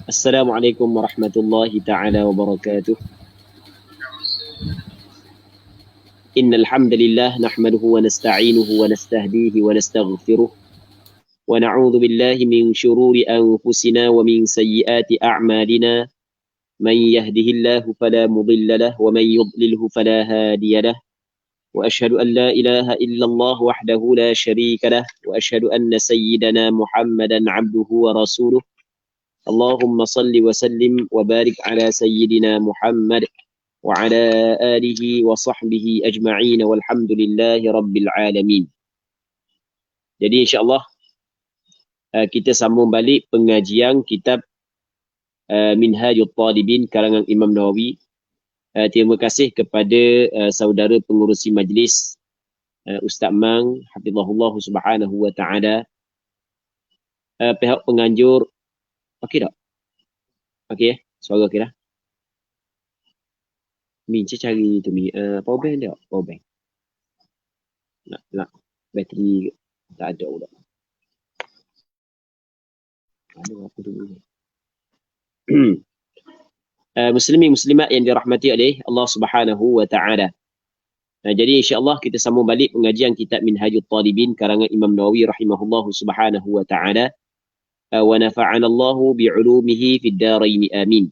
السلام عليكم ورحمة الله تعالى وبركاته. إن الحمد لله نحمده ونستعينه ونستهديه ونستغفره ونعوذ بالله من شرور أنفسنا ومن سيئات أعمالنا. من يهده الله فلا مضل له ومن يضلله فلا هادي له، وأشهد أن لا إله إلا الله وحده لا شريك له، وأشهد أن سيدنا محمدا عبده ورسوله. اللهم صل وسلم وبارك على سيدنا محمد وعلى آله وصحبه أجمعين والحمد لله رب العالمين. Jadi insyaAllah kita sambung balik pengajian kitab Minhajul Talibin karangan Imam Nawawi. Terima kasih kepada saudara pengurusi majlis Ustaz Mang hafizahullah subhanahu wa ta'ala, pihak penganjur. Okey tak? Okey suara okey dah. Min cari tu Mi power bank dia, power bank. Nak bateri tak ada pula. Ada apa tu? Muslimin muslimat yang dirahmati oleh Allah Subhanahu wa taala. Jadi insya-Allah kita sambung balik pengajian kitab Minhajul Talibin karangan Imam Nawawi rahimahullahu subhanahu wa taala. Wa nafa'ana Allahu bi'ulumihi fid darain amin.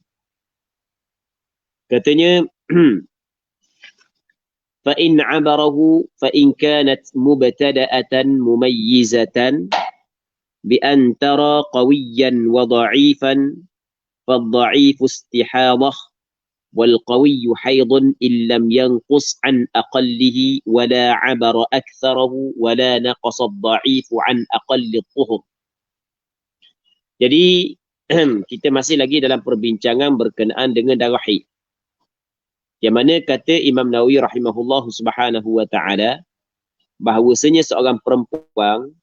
Katanya fa in 'abarahu fa in kanat mubtada'atan mumayyizatan bi an tara qawiyyan wa dha'ifan fadh-dha'ifu istihadah wal qawiyyu haydun illam yanqus an aqallihi wa la 'abara aktharahu wa la naqasa adh-dha'ifu an aqalli adh-dhuhur. Jadi kita masih lagi dalam perbincangan berkenaan dengan darah haid. Yang mana kata Imam Nawawi rahimahullah subhanahu wa ta'ala bahawasanya seorang perempuan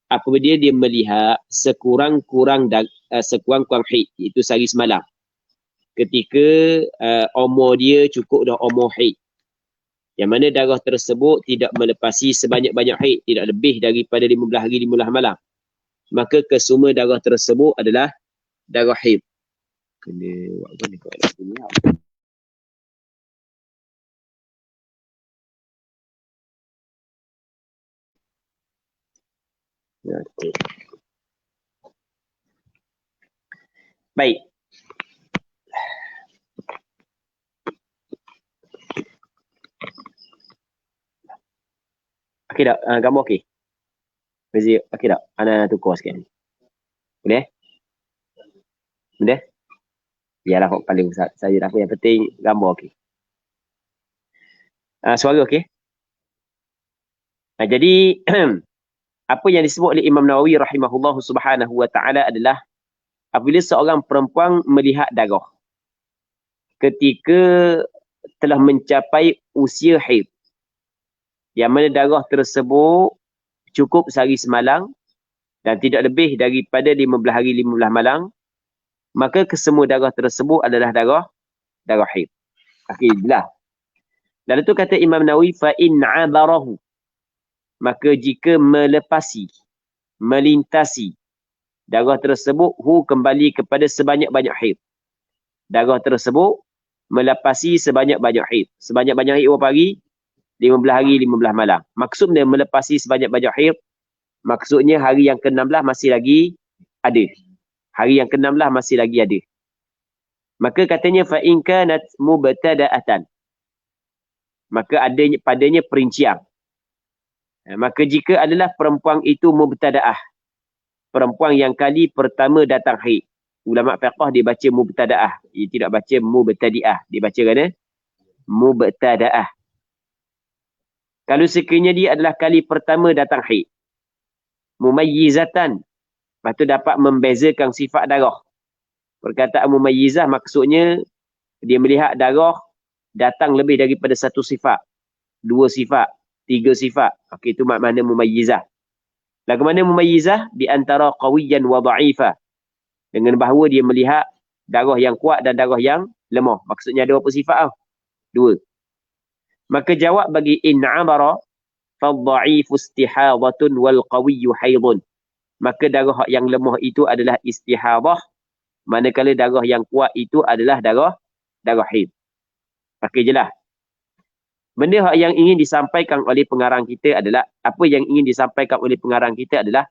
apabila dia melihat sekurang-kurang haid, iaitu sehari semalam, ketika umur dia cukup dah umur haid, yang mana darah tersebut tidak melepasi sebanyak-banyak haid, tidak lebih daripada 15 hari 15 malam, maka kesemua darah tersebut adalah darah haid. Kena buat apa ni kat sini? Baik. Okey tak? Gambar okey? Okey tak? Ana tukar sikit ni. Boleh? Boleh? Biarlah kok paling besar. Saya dah apa yang penting gambar okey. Suara okey? Jadi apa yang disebut oleh Imam Nawawi rahimahullah subhanahu wa ta'ala adalah apabila seorang perempuan melihat darah ketika telah mencapai usia haid, yang mana darah tersebut cukup sehari semalam dan tidak lebih daripada 15 hari 15 malam, maka kesemua darah tersebut adalah darah haid. Akhirlah. Lalu tu kata Imam Nawawi fa in 'abarahu, maka jika melepasi, melintasi darah tersebut, kembali kepada sebanyak-banyak haid. Darah tersebut melepasi sebanyak-banyak haid. Sebanyak-banyak haid berapa hari? 15 hari 15 malam. Maksudnya melepasi sebanyak-banyak haid, maksudnya hari yang ke-16 masih lagi ada. Hari yang ke-16 masih lagi ada. Maka katanya fa in kanat mubtada'atan, maka adanya padanya perincian. Maka jika adalah perempuan itu mubtada'ah, perempuan yang kali pertama datang haid, ulama fiqh dia baca mubtada'ah, dia tidak baca mubtadi'ah, dia baca kena mubtada'ah. Kalau sekiranya dia adalah kali pertama datang haid, mumayyizatan, lepas tu dapat membezakan sifat darah. Perkataan mumayyizah maksudnya dia melihat darah datang lebih daripada satu sifat, dua sifat, tiga sifat. Okey, itu makna mumayyizah. Lagu mana mumayyizah? Di antara qawiyyan wa dha'ifa, dengan bahawa dia melihat darah yang kuat dan darah yang lemah. Maksudnya ada berapa sifat? Dua. Maka jawab bagi in 'abara fadh-dha'ifu istihadatun wal qawiyyu haidun. Maka darah yang lemah itu adalah istihadah Manakala darah yang kuat itu adalah darah haid. Okey je lah. Benda yang ingin disampaikan oleh pengarang kita adalah, apa yang ingin disampaikan oleh pengarang kita adalah,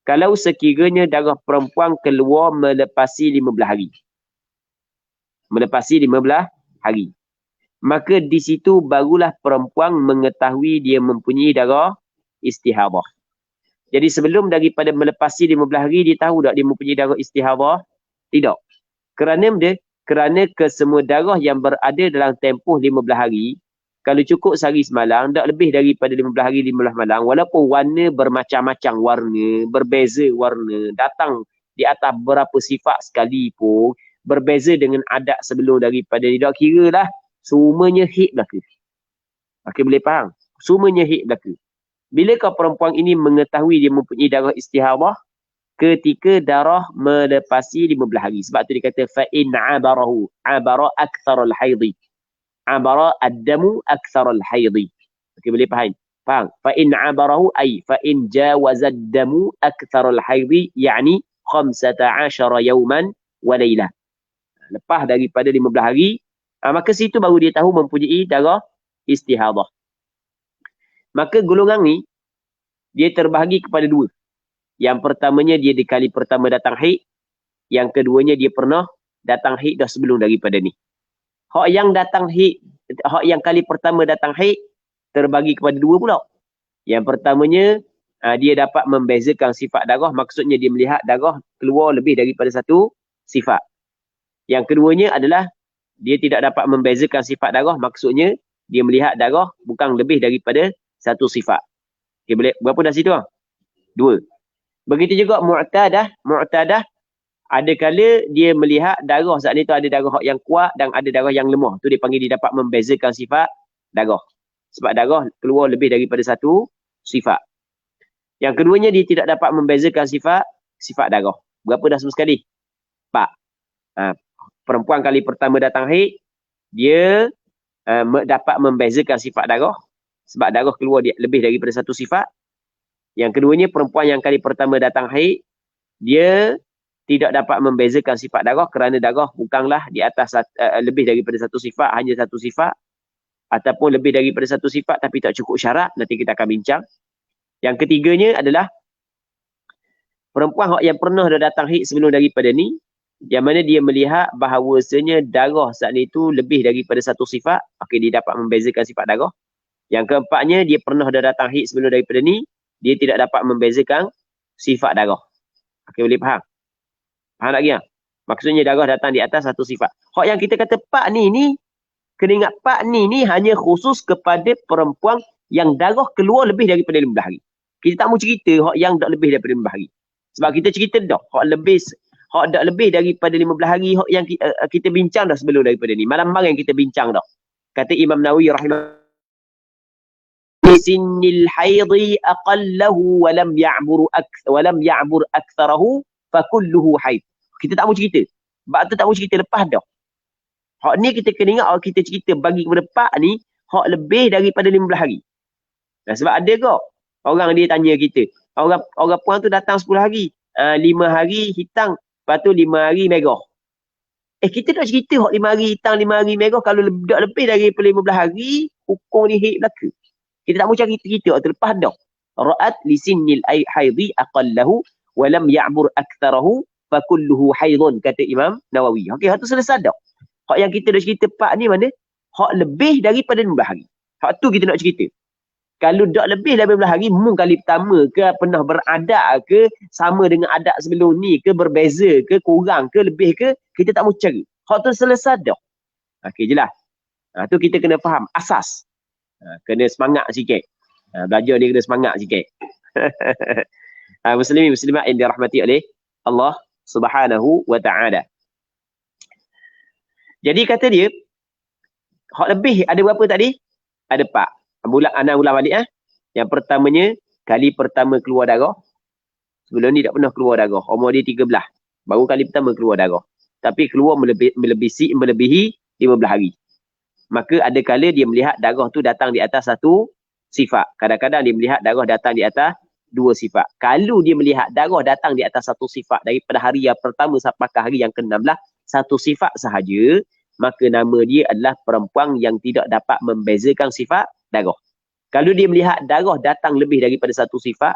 kalau sekiranya darah perempuan keluar melepasi 15 hari. Melepasi 15 hari. Maka di situ barulah perempuan mengetahui dia mempunyai darah istihadah. Jadi sebelum daripada melepasi 15 hari, dia tahu tak dia mempunyai darah istihadah? Tidak. Kerana kesemua darah yang berada dalam tempoh 15 hari, kalau cukup sehari semalam, tak lebih daripada 15 hari 15 malam, walaupun warna bermacam-macam warna, berbeza warna, datang di atas berapa sifat sekalipun, berbeza dengan adat sebelum daripada ni, tak kira lah, semuanya hid belaka. Okey, boleh faham? Semuanya hid belaka. Bilakah perempuan ini mengetahui dia mempunyai darah istihadah? Ketika darah melepasi 15 hari. Sebab tu dia kata, fa'in abarahu, abara aktharul haidhi. Abara ad-damu aktharul haidhi. Okey, boleh faham? Faham? Fa'in abarahu ay fa'in jawazad damu aktharul haidhi, yakni 15 yawman wa laylah. Lepas daripada 15 hari, maka situ baru dia tahu mempunyai darah istihadah. Maka golongan ni, dia terbahagi kepada dua. Yang pertamanya, dia di kali pertama datang haid. Yang keduanya, dia pernah datang haid dah sebelum daripada ni. Hak yang datang haid, hak yang kali pertama datang haid, terbagi kepada dua pula. Yang pertamanya, dia dapat membezakan sifat darah. Maksudnya, dia melihat darah keluar lebih daripada satu sifat. Yang keduanya adalah, dia tidak dapat membezakan sifat darah. Maksudnya, dia melihat darah bukan lebih daripada satu sifat. Okay, boleh? Berapa dah situ? Dua. Begitu juga mu'tadah. Mu'tadah, ada kala dia melihat darah saat ni tu ada darah yang kuat dan ada darah yang lemah. Tu dia panggil dia dapat membezakan sifat darah. Sebab darah keluar lebih daripada satu sifat. Yang keduanya, dia tidak dapat membezakan sifat darah. Berapa dah semua sekali? 4. Perempuan kali pertama datang haid, dia dapat membezakan sifat darah. Sebab darah keluar lebih daripada satu sifat. Yang keduanya, perempuan yang kali pertama datang haid, dia tidak dapat membezakan sifat darah kerana darah bukanlah di atas lebih daripada satu sifat, hanya satu sifat. Ataupun lebih daripada satu sifat tapi tak cukup syarat. Nanti kita akan bincang. Yang ketiganya adalah perempuan yang pernah dah datang haid sebelum daripada ni, yang mana dia melihat bahawasanya darah saat ni tu lebih daripada satu sifat. Okey, dia dapat membezakan sifat darah. Yang keempatnya, dia pernah dah datang haid sebelum daripada ni, dia tidak dapat membezakan sifat darah. Okey, boleh faham? Faham lagi tak? Maksudnya darah datang di atas satu sifat. Hak yang kita kata pak ni, kena ingat pak ni hanya khusus kepada perempuan yang darah keluar lebih daripada 15 hari. Kita tak mau cerita hak yang tak lebih daripada 15 hari. Sebab kita cerita dah, hak tak lebih daripada 15 hari, hak yang kita bincang dah sebelum daripada ni. Malam yang kita bincang dah. Kata Imam Nawawi rahimahullah, sinnil haidhi aqallahu wa lam ya'bur aktharahu fa kulluhu haid. Kita tak mau cerita. Sebab tu tak mau cerita lepas dah. Hak ni kita kena ingat, kita cerita bagi kepada pak ni, hak lebih daripada 15 hari. Nah, sebab ada ke orang dia tanya kita, orang puan tu datang 10 hari, 5 hari hitam, lepas tu 5 hari merah. Kita tak cerita hak 5 hari hitam, 5 hari merah, kalau lebih daripada 15 hari, hukum ni haid belaka. Kita tak mau cari cerita waktu lepas dah. Ra'at li sinnil haidhi aqallahu wa lam ya'bur aktharahu fa kulluhu haidun, kata Imam Nawawi. Okey, hak tu selesai dah. Hak yang kita dah cerita pak ni mana? Hak lebih daripada 15 hari. Hak tu kita nak cerita. Kalau tak lebih daripada 15 hari, mungkin kali pertama ke, pernah beradat ke, sama dengan adat sebelum ni ke, berbeza ke, kurang ke, lebih ke, kita tak mau cari. Hak tu selesai dah. Okey, jelas. Tu kita kena faham asas. Kena semangat sikit. Belajar ni kena semangat sikit. Muslimin muslimat yang dirahmati oleh Allah Subhanahu wa ta'ala. Jadi kata dia, hak lebih ada berapa tadi? Ada 4. Ana ulang balik. Yang pertamanya, kali pertama keluar darah. Sebelum ni tak pernah keluar darah. Umur dia 13. Baru kali pertama keluar darah. Tapi keluar melebihi 15 hari. Maka ada kala dia melihat darah tu datang di atas satu sifat. Kadang-kadang dia melihat darah datang di atas dua sifat. Kalau dia melihat darah datang di atas satu sifat daripada hari yang pertama sampai ke hari yang ke-16, satu sifat sahaja, maka nama dia adalah perempuan yang tidak dapat membezakan sifat darah. Kalau dia melihat darah datang lebih daripada satu sifat,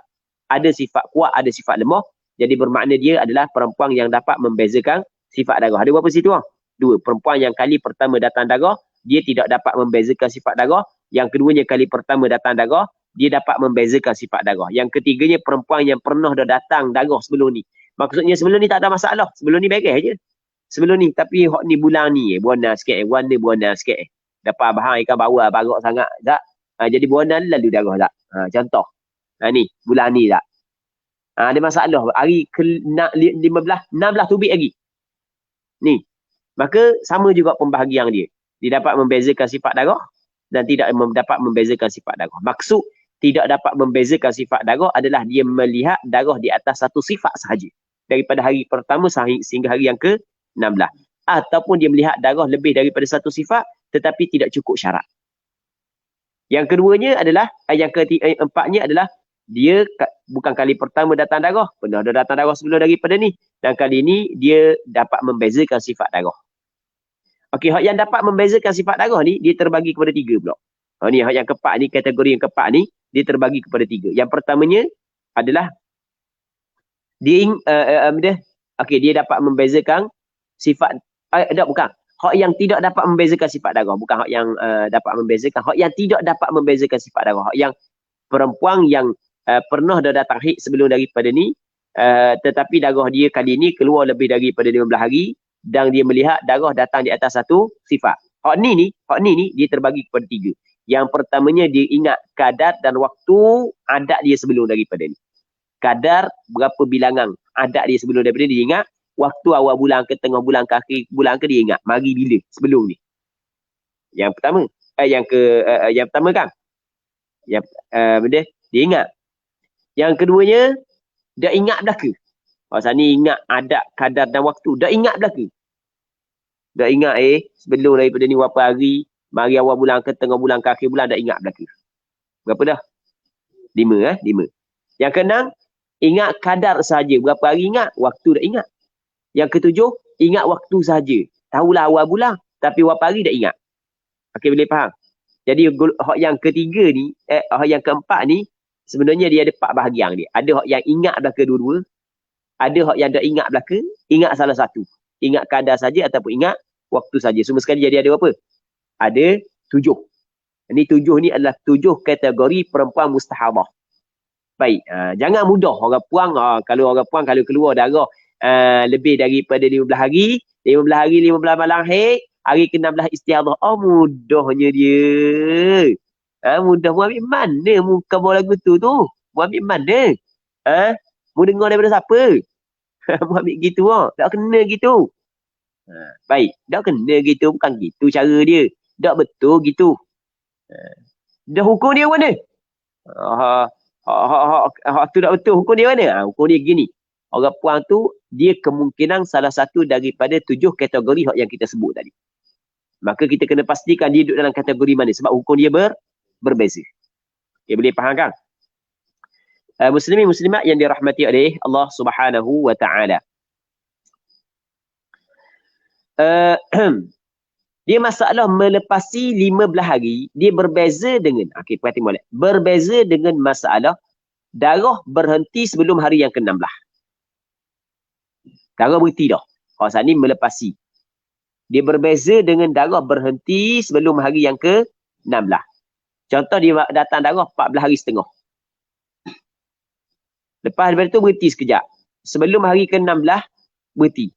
ada sifat kuat, ada sifat lemah, jadi bermakna dia adalah perempuan yang dapat membezakan sifat darah. Ada berapa situ? Dua. Perempuan yang kali pertama datang darah, dia tidak dapat membezakan sifat darah. Yang keduanya kali pertama datang darah, dia dapat membezakan sifat darah. Yang ketiganya perempuan yang pernah dah datang darah sebelum ni. Maksudnya sebelum ni tak ada masalah. Sebelum ni beres je. Sebelum ni. Tapi hak ni bulan ni buana sikit. Warna buana sikit. Dapat bahan ikan bawah barak sangat. Tak? Jadi buana lalu darah tak? Contoh. Ni. Bulan ni tak? Ada masalah. Hari ke-16 tubik lagi. Ni. Maka sama juga pembahagian dia. Dia dapat membezakan sifat darah dan tidak dapat membezakan sifat darah. Maksud tidak dapat membezakan sifat darah adalah dia melihat darah di atas satu sifat sahaja. Daripada hari pertama sehingga hari yang ke-16. Ataupun dia melihat darah lebih daripada satu sifat tetapi tidak cukup syarat. Yang keduanya adalah, yang keempatnya adalah dia bukan kali pertama datang darah. Pernah dah datang darah sebelum daripada ni. Dan kali ini dia dapat membezakan sifat darah. Okey, hak yang dapat membezakan sifat darah ni, dia terbagi kepada 3 pula. Ni hak yang keempat ni, kategori yang keempat ni, dia terbagi kepada 3. Yang pertamanya adalah dia dapat membezakan sifat bukan. Hak yang tidak dapat membezakan sifat darah, bukan hak yang dapat membezakan, hak yang tidak dapat membezakan sifat darah. Hak yang perempuan yang pernah dah datang haid sebelum daripada ni, tetapi darah dia kali ni keluar lebih daripada 15 hari dan dia melihat darah datang di atas satu sifat. Hak ni dia terbagi kepada 3. Yang pertamanya dia ingat kadar dan waktu adat dia sebelum daripada ni. Kadar berapa bilangan adat dia sebelum daripada dia ingat, waktu awal bulan ke tengah bulan ke akhir bulan ke dia ingat, mari bila sebelum ni. Yang pertama, yang pertama kan. Yang dia ingat. Yang keduanya dia ingat belaka. Pasal ni ingat adat, kadar dan waktu. Dah ingat belaka. Dah ingat sebelum daripada ni berapa hari, mari awal bulan ke tengah bulan ke akhir bulan, dah ingat belaka. Berapa dah? 5. Yang keenam, ingat kadar sahaja. Berapa hari ingat, waktu dah ingat. Yang ketujuh, ingat waktu sahaja. Tahulah awal bulan, tapi berapa hari dah ingat. Okey, boleh faham? Jadi hak yang ketiga ni, hak yang keempat ni, sebenarnya dia ada 4 bahagian dia. Ada hak yang ingat belaka dua-dua. Ada hak yang dah ingat belaka, ingat salah satu. Ingat kadar saja ataupun ingat waktu saja. Semua sekali jadi ada berapa? Ada 7. Ini 7 ni adalah 7 kategori perempuan mustahadah. Baik, jangan mudah orang puang. Kalau orang puang kalau keluar darah lebih daripada 15 hari, 15 malam haid, hari ke-16 istihadah. Mudahnya dia. Mudah mu ambil mana muka bawa lagu tu? Mu ambil mana? Mu dengar daripada siapa? Mu ambil gitu tak kena gitu. Baik, tak kena gitu, bukan gitu cara dia. Tak betul gitu. Dah hukum dia mana? Tu tak betul, hukum dia mana? Hukum dia gini. Orang puang tu dia kemungkinan salah satu daripada 7 kategori yang kita sebut tadi. Maka kita kena pastikan dia duduk dalam kategori mana sebab hukum dia berbeza. Okay, boleh faham kan? Muslimin muslimat yang dirahmati oleh Allah Subhanahu wa taala. Dia masalah melepasi 15 hari, dia berbeza dengan perhati molek. Berbeza dengan masalah darah berhenti sebelum hari yang ke-16. Darah berhenti dah. Kawasan ni melepasi. Dia berbeza dengan darah berhenti sebelum hari yang ke-16. Contoh dia datang darah 14 hari setengah. Lepas daripada tu berhenti sekejap. Sebelum hari ke-16 berhenti.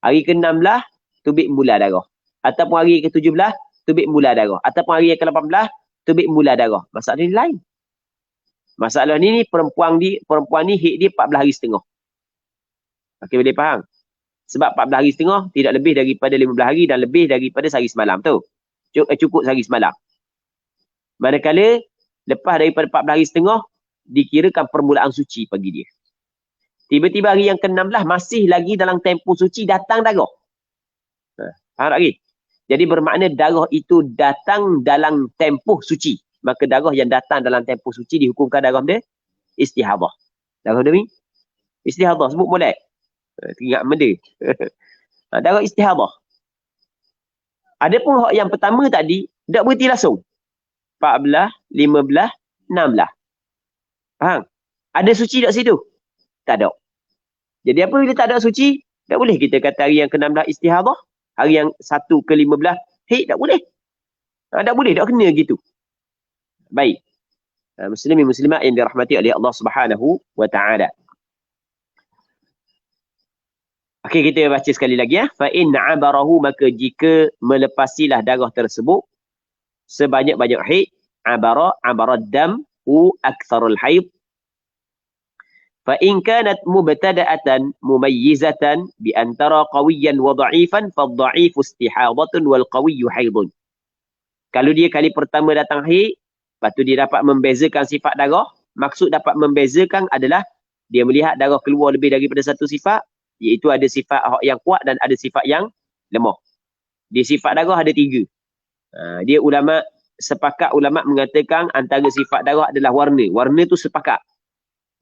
Hari ke-16 tubik mula darah. Ataupun hari ke-17 tubik mula darah. Ataupun hari ke-18 tubik mula darah. Masalah ni lain. Masalah ni perempuan ni haid dia 14 hari setengah. Okey, boleh faham? Sebab 14 hari setengah tidak lebih daripada 15 hari dan lebih daripada sehari semalam tu. Cukup sehari semalam. Manakala lepas daripada 14 hari setengah dikirakan permulaan suci bagi dia. Tiba-tiba hari yang ke-16 masih lagi dalam tempoh suci datang darah. Faham tak lagi? Jadi bermakna darah itu datang dalam tempoh suci. Maka darah yang datang dalam tempoh suci dihukumkan darah dia istihadah. Darah demi istihadah sebut molek. Ingat benda. Darah istihadah. Adapun hak yang pertama tadi, tak berhenti langsung. 14, 15, 16. Faham? Ada suci tak situ? Tak ada. Jadi apa bila tak ada suci? Tak boleh kita kata hari yang ke-16 istihadah. Hari yang 1 ke 15, tak boleh. Tak boleh, tak kena gitu. Baik. Muslimin muslimat yang dirahmati oleh Allah Subhanahu wa taala. Okey, kita baca sekali lagi ya. Fa in abarahu, maka jika melepasilah darah tersebut sebanyak-banyak haid, abara dam aktsarul haid. Fa in kanat mubtada'atan mumayyizatan bi antara qawiyyan wa dha'ifan fa dha'ifu istihadatun wal qawiyyu haidun. Kalau dia kali pertama datang haid, lepas tu dia dapat membezakan sifat darah. Maksud dapat membezakan adalah dia melihat darah keluar lebih daripada satu sifat, iaitu ada sifat yang kuat dan ada sifat yang lemah. Di sifat darah ada 3. Dia sepakat ulama mengatakan antara sifat darah adalah warna. Warna tu sepakat.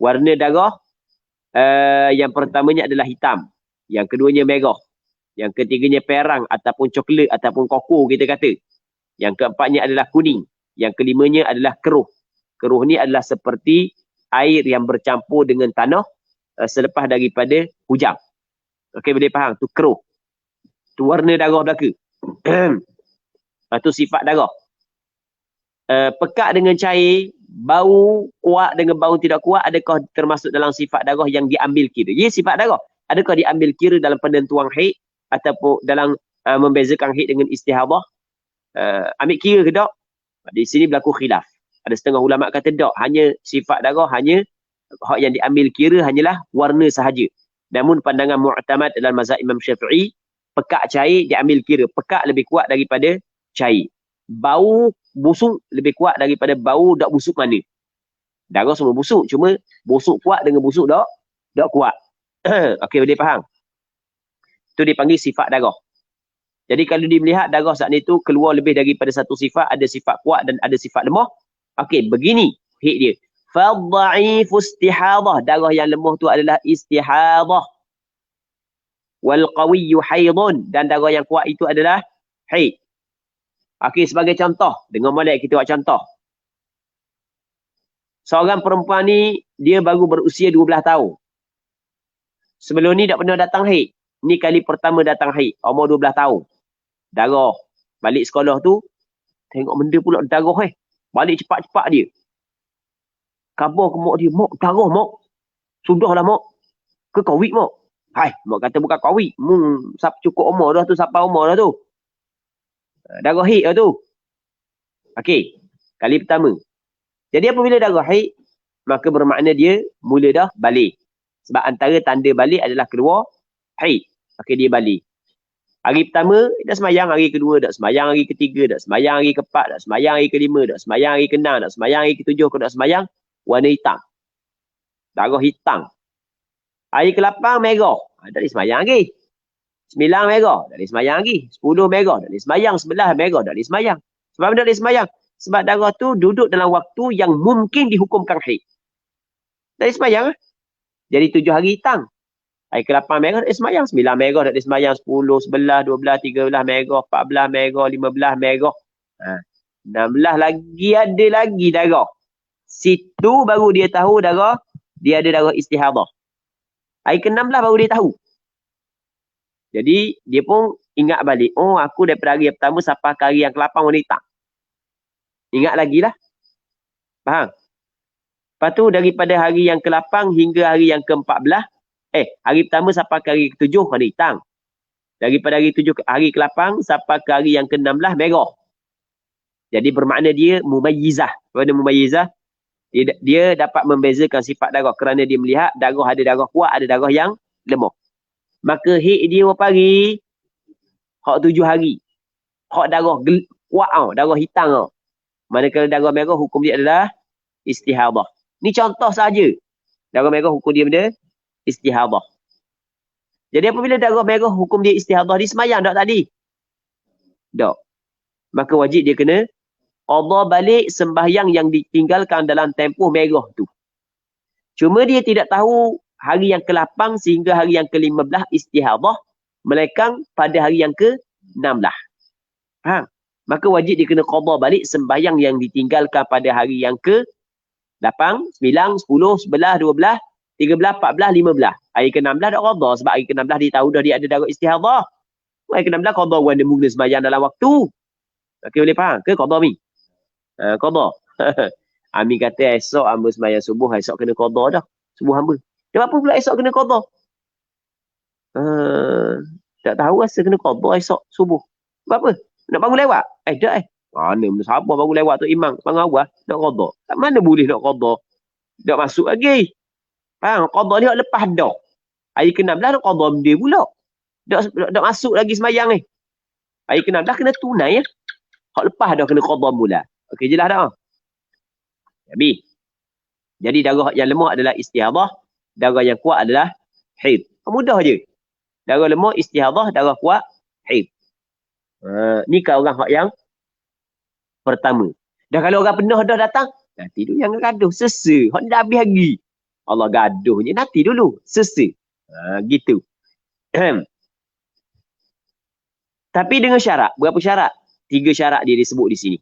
Warna darah yang pertamanya adalah hitam. Yang keduanya merah. Yang ketiganya perang ataupun coklat ataupun koko kita kata. Yang keempatnya adalah kuning. Yang kelimanya adalah keruh. Keruh ni adalah seperti air yang bercampur dengan tanah selepas daripada hujan. Okey, boleh faham? Tu keruh. Tu warna darah belaka. Itu sifat darah. Pekat dengan cair, bau kuat dengan bau tidak kuat, adakah termasuk dalam sifat darah yang diambil kira? Ya, sifat darah. Adakah diambil kira dalam penentuan haid ataupun dalam membezakan haid dengan istihadah? Ambil kira ke tak? Di sini berlaku khilaf. Ada setengah ulama kata tak, hanya sifat darah, hanya hak yang diambil kira hanyalah warna sahaja. Namun pandangan mu'tamad dalam mazhab Imam Syafi'i, pekat cair diambil kira. Pekat lebih kuat daripada cair. Bau busuk lebih kuat daripada bau tak busuk mana. Darah semua busuk, cuma busuk kuat dengan busuk tak kuat. Okey, boleh faham? Itu dipanggil sifat darah. Jadi kalau dia melihat darah saat itu keluar lebih daripada satu sifat, ada sifat kuat dan ada sifat lemah. Okey, begini hik dia. Fadha'ifu istihadah, darah yang lemah tu adalah istihadah. Wal qawiyyu haidun, dan darah yang kuat itu adalah haid. Okey, sebagai contoh, dengan molek kita buat contoh. Seorang perempuan ni dia baru berusia 12 tahun. Sebelum ni tak pernah datang haid. Ni kali pertama datang haid, umur 12 tahun. Darah. Balik sekolah tu, tengok benda pula darah Balik cepat-cepat dia. Khabar ke mak dia, mak, darah mak. Sudahlah mak. Ke kawik mak. Hai, mak kata bukan kawik. Cukup umur dah tu, sampai umur dah tu. Darah haid dah tu. Okey, kali pertama. Jadi apabila darah haid, maka bermakna dia mula dah balik. Sebab antara tanda balik adalah keluar haid. Okey, dia balik. Hari pertama, dah semayang. Hari kedua, dah semayang. Hari ketiga, dah semayang. Hari keempat, dah semayang. Hari kelima, dah semayang. Hari keenam, dah semayang. Hari ketujuh, kau dah semayang. Warna hitam. Darah hitam. Hari ke-8, merah. Tak boleh semayang lagi. 9 merah, tak boleh semayang lagi. 10 merah, tak boleh semayang. 11 merah, tak boleh semayang. Sebab tak boleh semayang? Sebab darah tu duduk dalam waktu yang mungkin dihukumkan haid. Tak boleh semayang. Jadi 7 hari hitam. Hari ke-8 merah, tak boleh semayang. 9 merah, tak boleh semayang. 10, 11, 12, 13 merah, 14 merah, 15 merah. 16 lagi ada lagi darah. Situ baru dia tahu darah, dia ada darah istihadah. Hari ke-16 baru dia tahu. Jadi, dia pun ingat balik. Oh, aku daripada hari yang pertama sampai ke hari yang ke-8 warna hitam. Ingat lagi lah. Faham? Lepas tu, daripada hari yang ke-8 hingga hari yang ke-14, hari pertama sampai ke hari ke-7 warna hitam. Daripada hari ke-8 sampai ke hari yang ke-16 merah. Jadi, bermakna dia mumayyizah. Kerana mumayyizah, dia dapat membezakan sifat darah kerana dia melihat darah ada darah kuat, ada darah yang lemah. Maka haid dia berapa hari? Hak 7 hari. Hak darah kuat darah hitam Manakala darah merah hukum dia adalah istihadah. Ni contoh saja. Darah merah hukum dia benda istihadah. Jadi apabila darah merah hukum dia istihadah, dia semayang tak tadi? Tak. Maka wajib dia kena qada balik sembahyang yang ditinggalkan dalam tempoh merah tu. Cuma dia tidak tahu hari yang ke-8 sehingga hari yang ke-15 istihadah, melekang pada hari yang ke-16. Faham? Maka wajib dia kena qada balik sembahyang yang ditinggalkan pada hari yang ke-8, 9, 10, 11, 12, 13, 14, 15. Hari ke-16 dah qada sebab hari ke-16 dia tahu dah dia ada darah istihadah. Hari ke-16 qada wanda mula sembahyang dalam waktu. Okey, boleh faham ke qada mi? Qada. Ami kata esok hamba sembahyang subuh, esok kena qada dah. Subuh hamba. Dia apa pula esok kena qada? Tak tahu rasa kena qada esok subuh. Sebab apa? Nak bangun lewat? Dah Mana siapa bangun lewat tu imam? Bangun awal nak qada. Tak mana boleh nak qada? Tak masuk lagi. Faham? Qada ni lepas dah. Hari ke-16 nak qada benda pula. Tak masuk lagi sembahyang ni. Hari ke-16 kena tunai ya. Hak lepas dah kena qada mula. Okey, jelas dah. Jadi darah yang lemah adalah istihadah, darah yang kuat adalah haid. Mudah je. Darah lemah istihadah, darah kuat haid. Ni kan orang hak yang pertama. Dah kalau orang penuh dah datang, nanti dulu jangan gaduh, sesa. Hak dah habis lagi. Allah gaduhnya nanti dulu, sesa. Gitu. Tapi dengan syarat, berapa syarat? 3 syarat dia disebut di sini.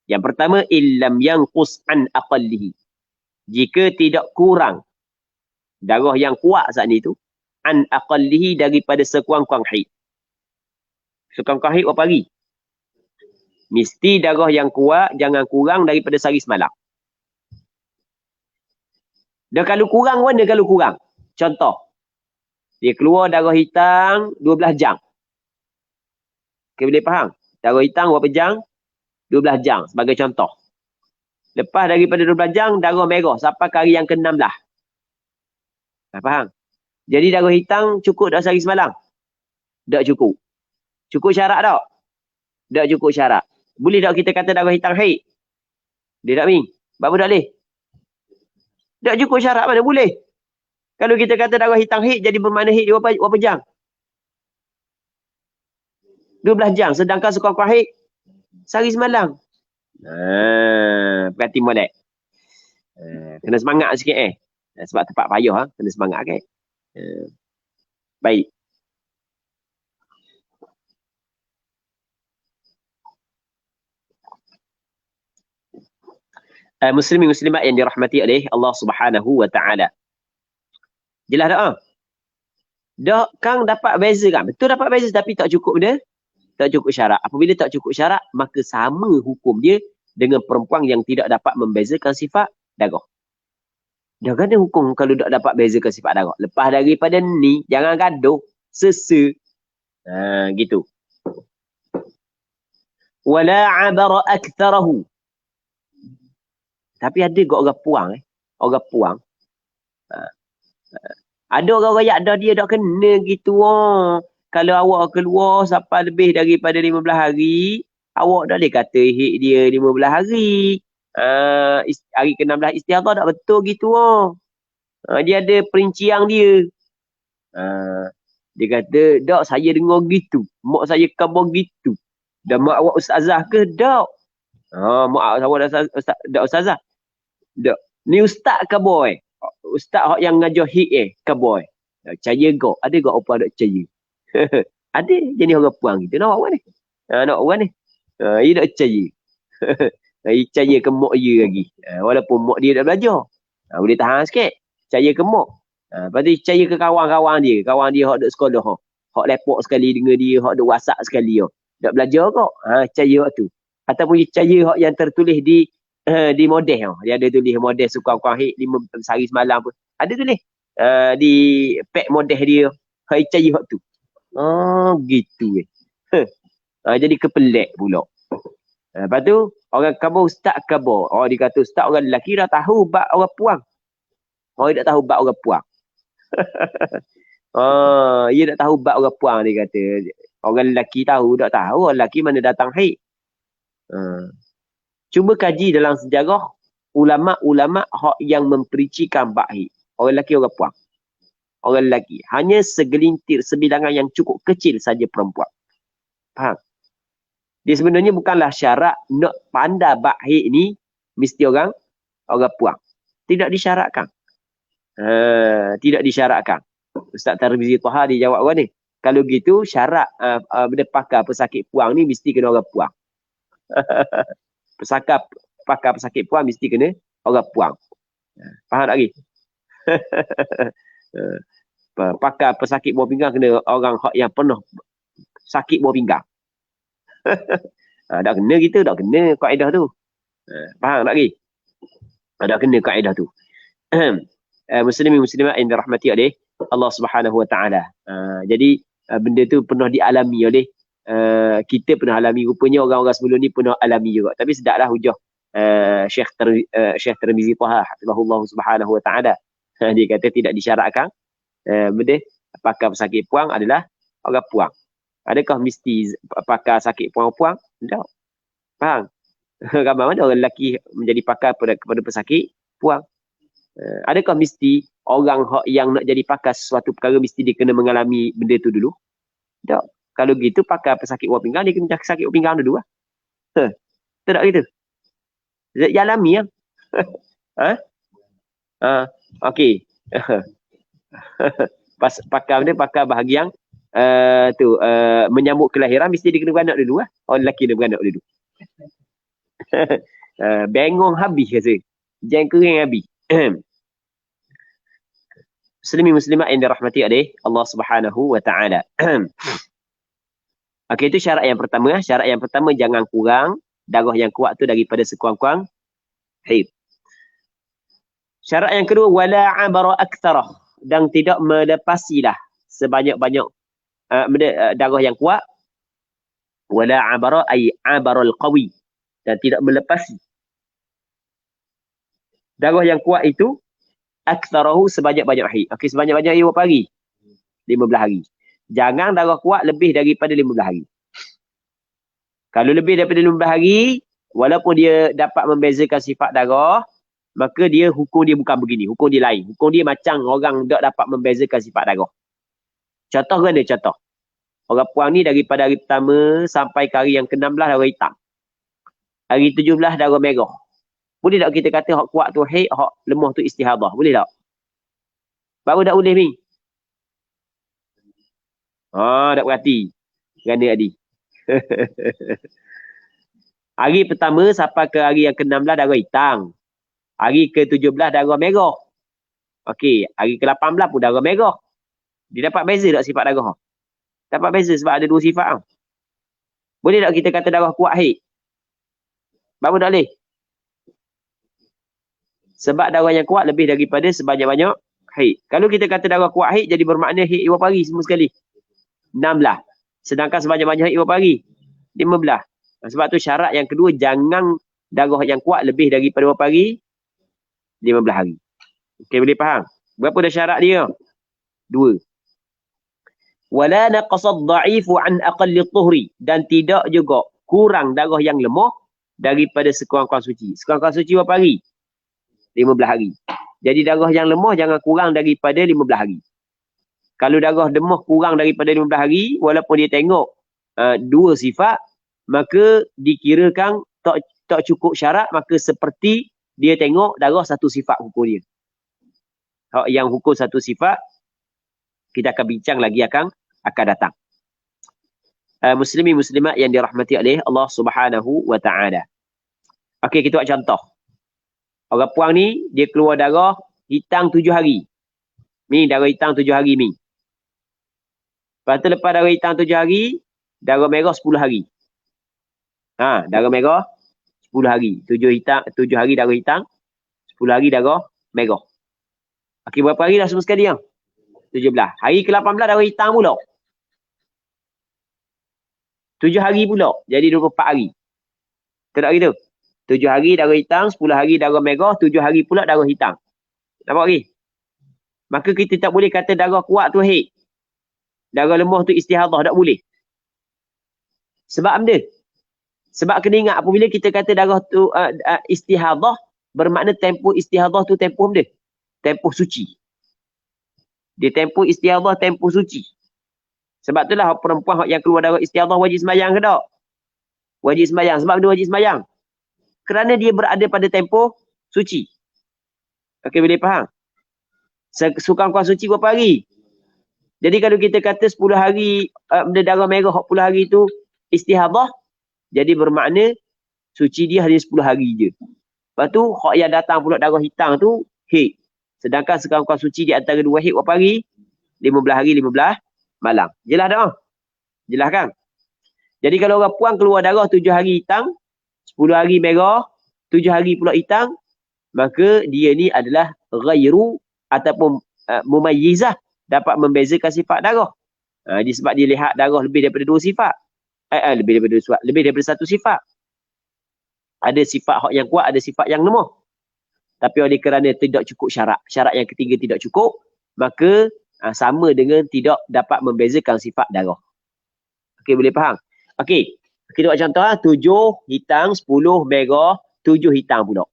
Yang pertama, illam yanqus an aqallihi. Jika tidak kurang darah yang kuat saat ni tu, an aqallihi daripada sekurang-kurang haid. Sekurang-kurang haid berapa hari? Mesti darah yang kuat jangan kurang daripada sehari semalam. Dah kalau kurang mana kalau kurang? Contoh, dia keluar darah hitam 12 jam. Okay, boleh faham? Darah hitam berapa jam? 12 jam sebagai contoh. Lepas daripada 12 jam, darah merah sampai ke hari yang ke-16. Faham? Jadi darah hitam cukup dah sehari semalam? Tak cukup. Cukup syarat tak? Tak cukup syarat. Boleh tak kita kata darah hitam haid? Dia tak ni? Apa tak boleh? Tak cukup syarat mana boleh? Kalau kita kata darah hitam haid, jadi bermakna haid dia berapa jam? 12 jam. Sedangkan sekurang-kurang haid, sehari semalam. Perhati molek. Kena semangat sikit sebab tempat payah kena semangat kan. Baik. Muslimin muslimat yang dirahmati oleh Allah Subhanahu wa taala. Jelas tak? Dah Kang dapat beza kan? Betul dapat beza tapi tak cukup dia. Tak cukup syarat. Apabila tak cukup syarat, maka sama hukum dia dengan perempuan yang tidak dapat membezakan sifat darah. Dah kan ada hukum kalau tak dapat bezakan sifat darah. Lepas daripada ni, jangan gaduh. Sesa. Gitu. Wala abara aktharahu. Tapi ada kot orang puang. Orang puang. Ada orang rakyat dah dia dah kena gitu. Kalau awak keluar sampai lebih daripada 15 hari, awak dah boleh kata hik dia 15 hari. Hari ke-16 istihadah tak betul gitu. Dia ada perincian dia. Dia kata, tak saya dengar gitu. Mak saya khabar gitu. Dan mak awak ustazah ke? Tak. Mak awak dah ustazah. Tak. Ni ustaz khabar Ustaz yang ngajar hik khabar percaya kau. Ada kau apa tak percaya? Ada jenis orang puang gitu. Nak orang ni. Nak orang ni. Dia tak percaya. Dia percaya ke mak dia lagi. Walaupun mak dia dah belajar. Boleh tahan sikit. Percaya ke mak. Lepas tu percaya ke kawan-kawan dia. Kawan dia hak duduk sekolah. Hak lepok sekali dengan dia. Hak duduk WhatsApp sekali. Tak belajar kok. Percaya hak tu. Ataupun percaya hak yang tertulis di model. Dia ada tulis model suka-suka hik 5 sehari semalam pun. Ada tulis. Di pack model dia. Hak percaya hak tu. Gitu jadi kepelek pula. Lepas tu orang khabar ustaz khabar. Dia kata ustaz orang lelaki dah tahu bab orang puang. Dia tak tahu bab orang puang. Dia tak tahu bab orang puang dia kata. Orang lelaki tahu tak tahu. Orang lelaki mana datang haid. Cuba kaji dalam sejarah ulama-ulama yang mempericikan bab haid. Orang lelaki orang puang. Orang lelaki. Hanya segelintir, sebilangan yang cukup kecil saja perempuan. Faham? Dia sebenarnya bukanlah syarat nak pandai bab haid ni mesti orang puang. Tidak disyaratkan. Tidak disyaratkan. Ustaz Tarmizi Taha dia jawab apa ni? Kalau gitu syarat benda pakar pesakit puang ni mesti kena orang puang. Pakar pesakit puang mesti kena orang puang. Faham tak lagi? Pakar pesakit buah pinggang kena orang yang pernah sakit buah pinggang. Tak kena kita, tak kena kaedah tu. Faham tak lagi? Tak kena kaedah tu. Muslimin muslimat yang dirahmati oleh Allah Subhanahu Wa Taala. Jadi benda tu pernah dialami oleh kita pernah alami, rupanya orang-orang sebelum ni pernah alami juga. Tapi sedaklah hujah Syekh Tirmizi Taha hafizahullah Subhanahu Wa Taala. Dia kata tidak disyaratkan benda pakar pesakit puang adalah orang puang. Adakah mesti pakar sakit puang-puang? Tak. Faham? Ramai mana orang lelaki menjadi pakar kepada pesakit puang? Adakah mesti orang yang nak jadi pakar sesuatu perkara mesti dia kena mengalami benda tu dulu? Tak. Kalau gitu pakar pesakit buah pinggang dia kena sakit buah pinggang dulu lah. Tak gitu. Dia alami ya. Okey. Pakar dia pakar bahagian menyambut kelahiran mesti dia kena beranak dulu lah. Orang lelaki dia beranak dulu. Bengong habis rasa. Jangan kering habis. Muslimin muslimat yang dirahmati oleh Allah Subhanahu Wa Taala. Okey, itu syarat yang pertama. Syarat yang pertama jangan kurang darah yang kuat tu daripada sekurang-kurang haid. Syarat yang kedua wala abara aktsarah, dan tidak melepasilah sebanyak-banyak darah yang kuat. Wala abara ay abaral qawi, dan tidak melepasi darah yang kuat itu aktsarahu sebanyak-banyak haid. Okey, sebanyak-banyak haid berapa hari? 15 hari. Jangan darah kuat lebih daripada 15 hari. Kalau lebih daripada 15 hari, walaupun dia dapat membezakan sifat darah, maka hukum dia bukan begini. Hukum dia lain. Hukum dia macam orang tak dapat membezakan sifat darah. Contoh kan dia contoh. Orang puang ni daripada hari pertama sampai ke hari yang ke-16 darah hitam. Hari 17 darah merah. Boleh tak kita kata hak kuat tu haid, hak lemah tu istihadah? Boleh tak? Baru tak boleh ni. Tak berhati. Kerana adik. Hari pertama sampai ke hari yang ke-16 darah hitam. Hari ke-17 darah merah. Okey, hari ke-18 pun darah merah. Dia dapat beza tak sifat darah? Dapat beza sebab ada dua sifat. Boleh tak kita kata darah kuat haid? Baru tak boleh. Sebab darah yang kuat lebih daripada sebanyak-banyak haid. Kalau kita kata darah kuat haid, jadi bermakna haid berapa hari semua sekali? 16. Sedangkan sebanyak-banyak haid berapa hari? 15. Sebab tu syarat yang kedua, jangan darah yang kuat lebih daripada berapa hari? 15 hari. Okey, boleh faham? Berapa dah syarat dia? 2. Wala naqasad dha'ifu an aqalli tuhri, dan tidak juga kurang darah yang lemah daripada sekurang-kurang suci. Sekurang-kurang suci berapa hari? 15 hari. Jadi darah yang lemah jangan kurang daripada 15 hari. Kalau darah lemah kurang daripada 15 hari, walaupun dia tengok dua sifat, maka dikirakan tak cukup syarat, maka seperti dia tengok darah satu sifat hukum dia. Yang hukum satu sifat, kita akan bincang lagi akan datang. Muslimin muslimat yang dirahmati oleh Allah Subhanahu Wa Taala. Okey, kita buat contoh. Orang puang ni, dia keluar darah hitam 7 hari. Ni darah hitam 7 hari ni. Lepas tu lepas darah hitam 7 hari, darah merah 10 hari. Darah merah 10 hari. 7 hari darah hitam, 10 hari darah merah. Okey, berapa hari dah semua sekali? 17. Hari ke-18 darah hitam pula. 7 hari pula. Jadi 24 hari. Tak gitu? 7 hari darah hitam, 10 hari darah merah, 7 hari pula darah hitam. Nampak lagi? Maka kita tak boleh kata darah kuat tu haid. Darah lemah tu istihadah. Tak boleh. Sebab benda? Sebab kena ingat apabila kita kata darah tu istihadah, bermakna tempoh istihadah tu tempoh benda? Tempoh suci. Dia tempoh istihadah, tempoh suci. Sebab itulah perempuan yang keluar darah istihadah wajib sembahyang ke tak? Wajib sembahyang. Sebab dia wajib sembahyang? Kerana dia berada pada tempoh suci. Okey, boleh faham? Sukan kuah suci berapa hari? Jadi kalau kita kata 10 hari darah merah 40 hari tu istihadah, jadi bermakna suci dia hanya 10 hari je. Lepas tu hak yang datang pula darah hitam tu haid. Sedangkan sukan kuah suci di antara dua haid berapa hari? 15 hari 15 malam. Jelas tak? Jelas kan? Jadi kalau orang puan keluar darah 7 hari hitam, 10 hari merah, 7 hari pula hitam, maka dia ni adalah ghairu ataupun mumayyizah, dapat membezakan sifat darah. Sebab dia lihat darah lebih daripada dua sifat. Lebih daripada satu sifat. Ada sifat hak yang kuat, ada sifat yang lemah. Tapi oleh kerana tidak cukup syarat yang ketiga tidak cukup, maka sama dengan tidak dapat membezakan sifat darah. Okey, boleh faham? Okey, kita buat contoh 7 hitam, 10 merah, 7 hitam pula.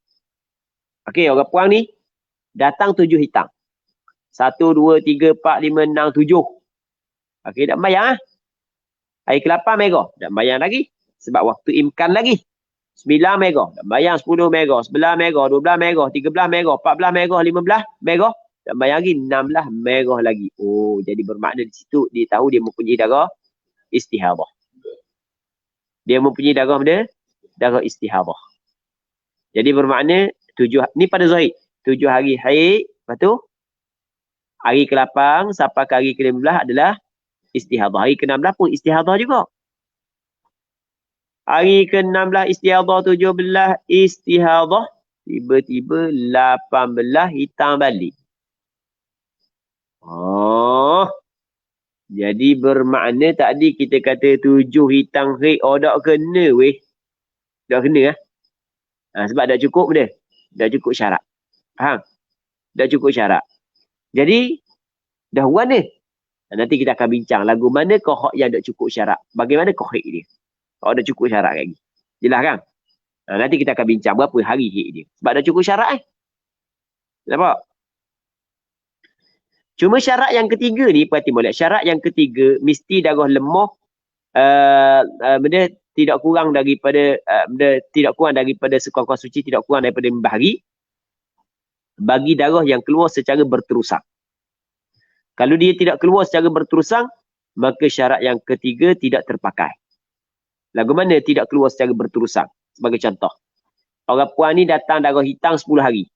Okey, orang puang ni datang 7 hitam. 1, 2, 3, 4, 5, 6, 7. Okey, tak bayang. Hari ke-8 merah, tak bayang lagi. Sebab waktu imkan lagi. 9 merah, tak bayang. 10 merah, 11 merah, 12 merah, 13 merah, 14 merah, 15 merah, tak bayang lagi. 16 merah lagi. Oh, jadi bermakna di situ dia tahu dia mempunyai darah istihadah. Dia mempunyai darah istihadah. Jadi bermakna 7, ni pada zahid. 7 hari haid, lepas tu hari ke-8 sampai ke hari ke-15 adalah istihadah. Hari ke-16 pun istihadah juga. Hari ke-16 istihadah, 17 istihadah, tiba-tiba 18 hitam balik. Oh. Jadi bermakna tadi kita kata 7 hitam haid, tak kena weh. Tak kena sebab dah cukup dia. Dah cukup syarat. Faham? Dah cukup syarat. Jadi dah warna. Nanti kita akan bincang lagu mana kau hak yang dah cukup syarat. Bagaimana kau haid dia? Kau dah cukup syarat lagi. Jelas kan? Nanti kita akan bincang berapa hari haid dia. Sebab dah cukup syarat Nampak? Cuma syarat yang ketiga ni, perhati molek. Syarat yang ketiga, mesti darah lemah benda tidak kurang daripada sekuang-kuang suci, tidak kurang daripada 5 hari. Bagi darah yang keluar secara berterusan. Kalau dia tidak keluar secara berterusan, maka syarat yang ketiga tidak terpakai. Lagu mana tidak keluar secara berterusan? Sebagai contoh. Orang puan ni datang darah hitam 10 hari.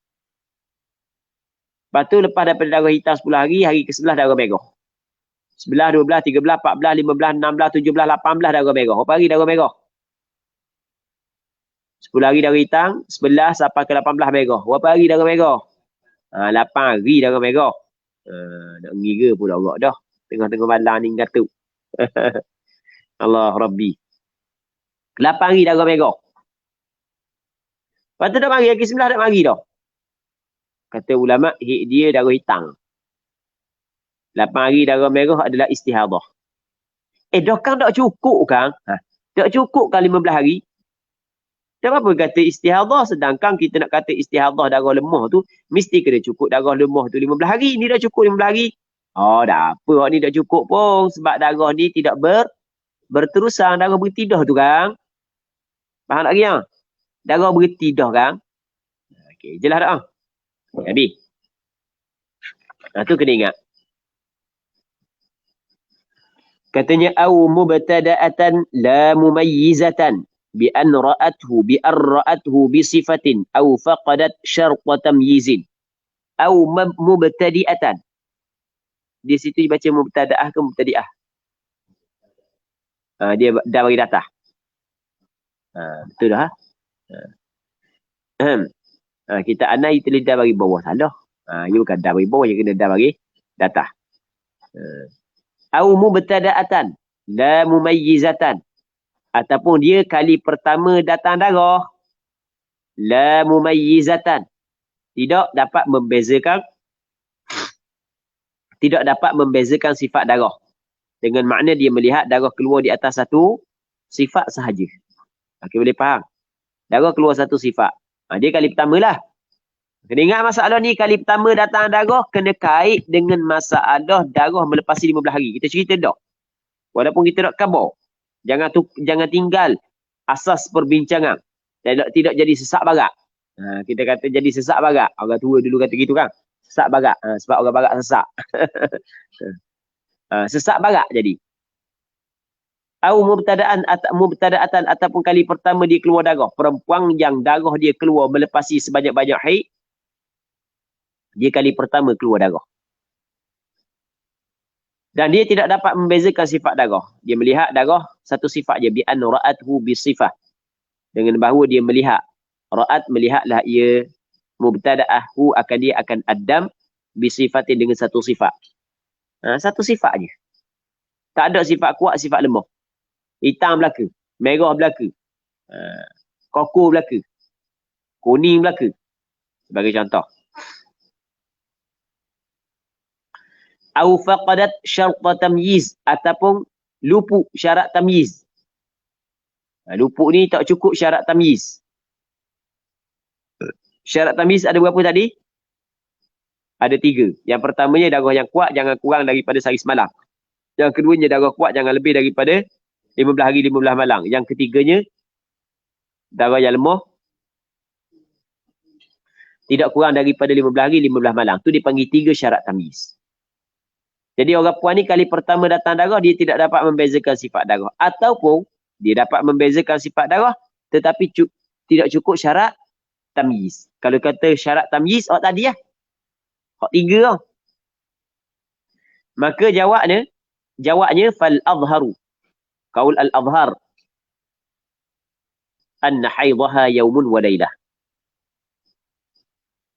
Lepas tu lepas daripada darah hitam 10 hari, hari ke-11 darah merah. 11, 12, 13, 14, 15, 16, 17, 18 darah merah. Berapa hari darah merah? 10 hari darah hitam, 11 sampai ke 18 merah. Berapa hari darah merah? 8 hari darah merah. Nak ngira pula Allah dah. Tengah-tengah malam ni gatuk. Allah Rabbi. 8 hari darah merah. Lepas tu dah mari, hari ke-11 dah mari dah. Kata ulama, dia darah hitam. 8 hari darah merah adalah istihadah. Dah kan tak cukup kan? Tak cukup kan 15 hari? Tak apa kata istihadah, sedangkan kita nak kata istihadah darah lemah tu, mesti kena cukup darah lemah tu 15 hari. Ni dah cukup 15 hari. Dah apa ni dah cukup pun. Sebab darah ni tidak berterusan. Darah bertidah tu kan? Faham tak lagi? Darah bertidah kan? Okey, jelas tak? Habis. Tu kena ingat. Katanya au mubtada'atan la mumayyizatan bi an ra'athu bi sifatin au faqadat syarta tamyizin au mubtadi'atan. Di situ dibaca mubtada'ah ke mubtadi'ah? Dia dah bagi data. Betul dah. Kita anai tulis dah bagi bawah salah. Dia bukan dah bagi bawah, dia kena dah bagi data. Au mubtada'atan la mumayyizatan, ataupun dia kali pertama datang darah la mumayyizatan, tidak dapat membezakan sifat darah, dengan makna dia melihat darah keluar di atas satu sifat sahaja. Okey, boleh faham? Darah keluar satu sifat. Dia kali pertama lah. Kena ingat masalah ni, kali pertama datang darah kena kait dengan masalah darah melepasi 15 hari. Kita cerita dah. Walaupun kita nak khabar. Jangan tinggal asas perbincangan. Tidak jadi sesak barat. Kita kata jadi sesak barat. Orang tua dulu kata gitu kan. Sesak barak. Sebab orang barak sesak. Sesak barak jadi. Au mubtada'atan ataupun kali pertama dia keluar darah. Perempuan yang darah dia keluar melepasi sebanyak-banyak haid, dia kali pertama keluar darah. Dan dia tidak dapat membezakan sifat darah. Dia melihat darah satu sifat je. Bi'an ra'athu bisifah. Dengan bahawa dia melihat. Ra'at melihatlah ia mubtada'ahu akan dia akan adam bisifatin dengan satu sifat. Satu sifat je. Tak ada sifat kuat, sifat lemah. Hitam belaka, merah belaka, koko belaka, kuning belaka. Sebagai contoh. Au faqadat syarta tamyiz ataupun luput syarat tamyiz. Luput ni tak cukup syarat tamyiz. Syarat tamyiz ada berapa tadi? Ada 3. Yang pertamanya darah yang kuat jangan kurang daripada sehari semalam. Yang keduanya darah kuat jangan lebih daripada 15 hari 15 malam. Yang ketiganya darah yang lemah tidak kurang daripada 15 hari 15 malam. Tu dipanggil 3 syarat tamyiz. Jadi orang puan ni kali pertama datang darah dia tidak dapat membezakan sifat darah, ataupun dia dapat membezakan sifat darah tetapi tidak cukup syarat tamyiz. Kalau kata syarat tamyiz awak tadi lah. Hak 3 lah. Maka jawabnya fal azharu. Qaul al azhar anna haidhaha yaumun wa lailah.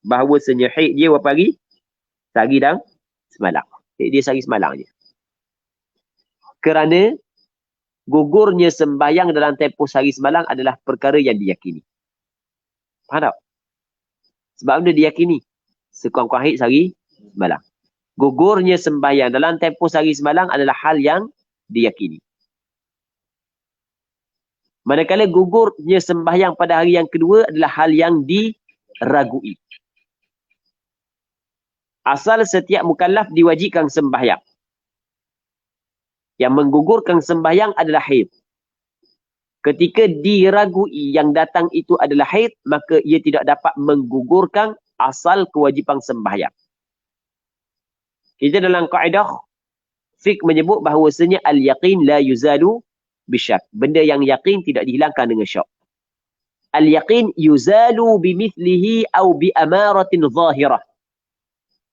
Bahawasanya haid dia berapa hari? Sehari dan semalam. Haid dia sehari semalam je. Kerana gugurnya sembahyang dalam tempoh sehari semalam adalah perkara yang diyakini. Faham tak? Sebab benda diyakini. Sekurang-kurang haid sehari semalam. Gugurnya sembahyang dalam tempoh sehari semalam adalah hal yang diyakini. Manakala gugurnya sembahyang pada hari yang kedua adalah hal yang diragui. Asal setiap mukallaf diwajibkan sembahyang. Yang menggugurkan sembahyang adalah haid. Ketika diragui yang datang itu adalah haid, maka ia tidak dapat menggugurkan asal kewajipan sembahyang. Kita dalam kaedah fiqh menyebut bahawasanya al-yaqin la yuzalu bisyak. Benda yang yakin tidak dihilangkan dengan syak. Al-yaqin yuzalu bimithlihi au bi amaratin zahirah.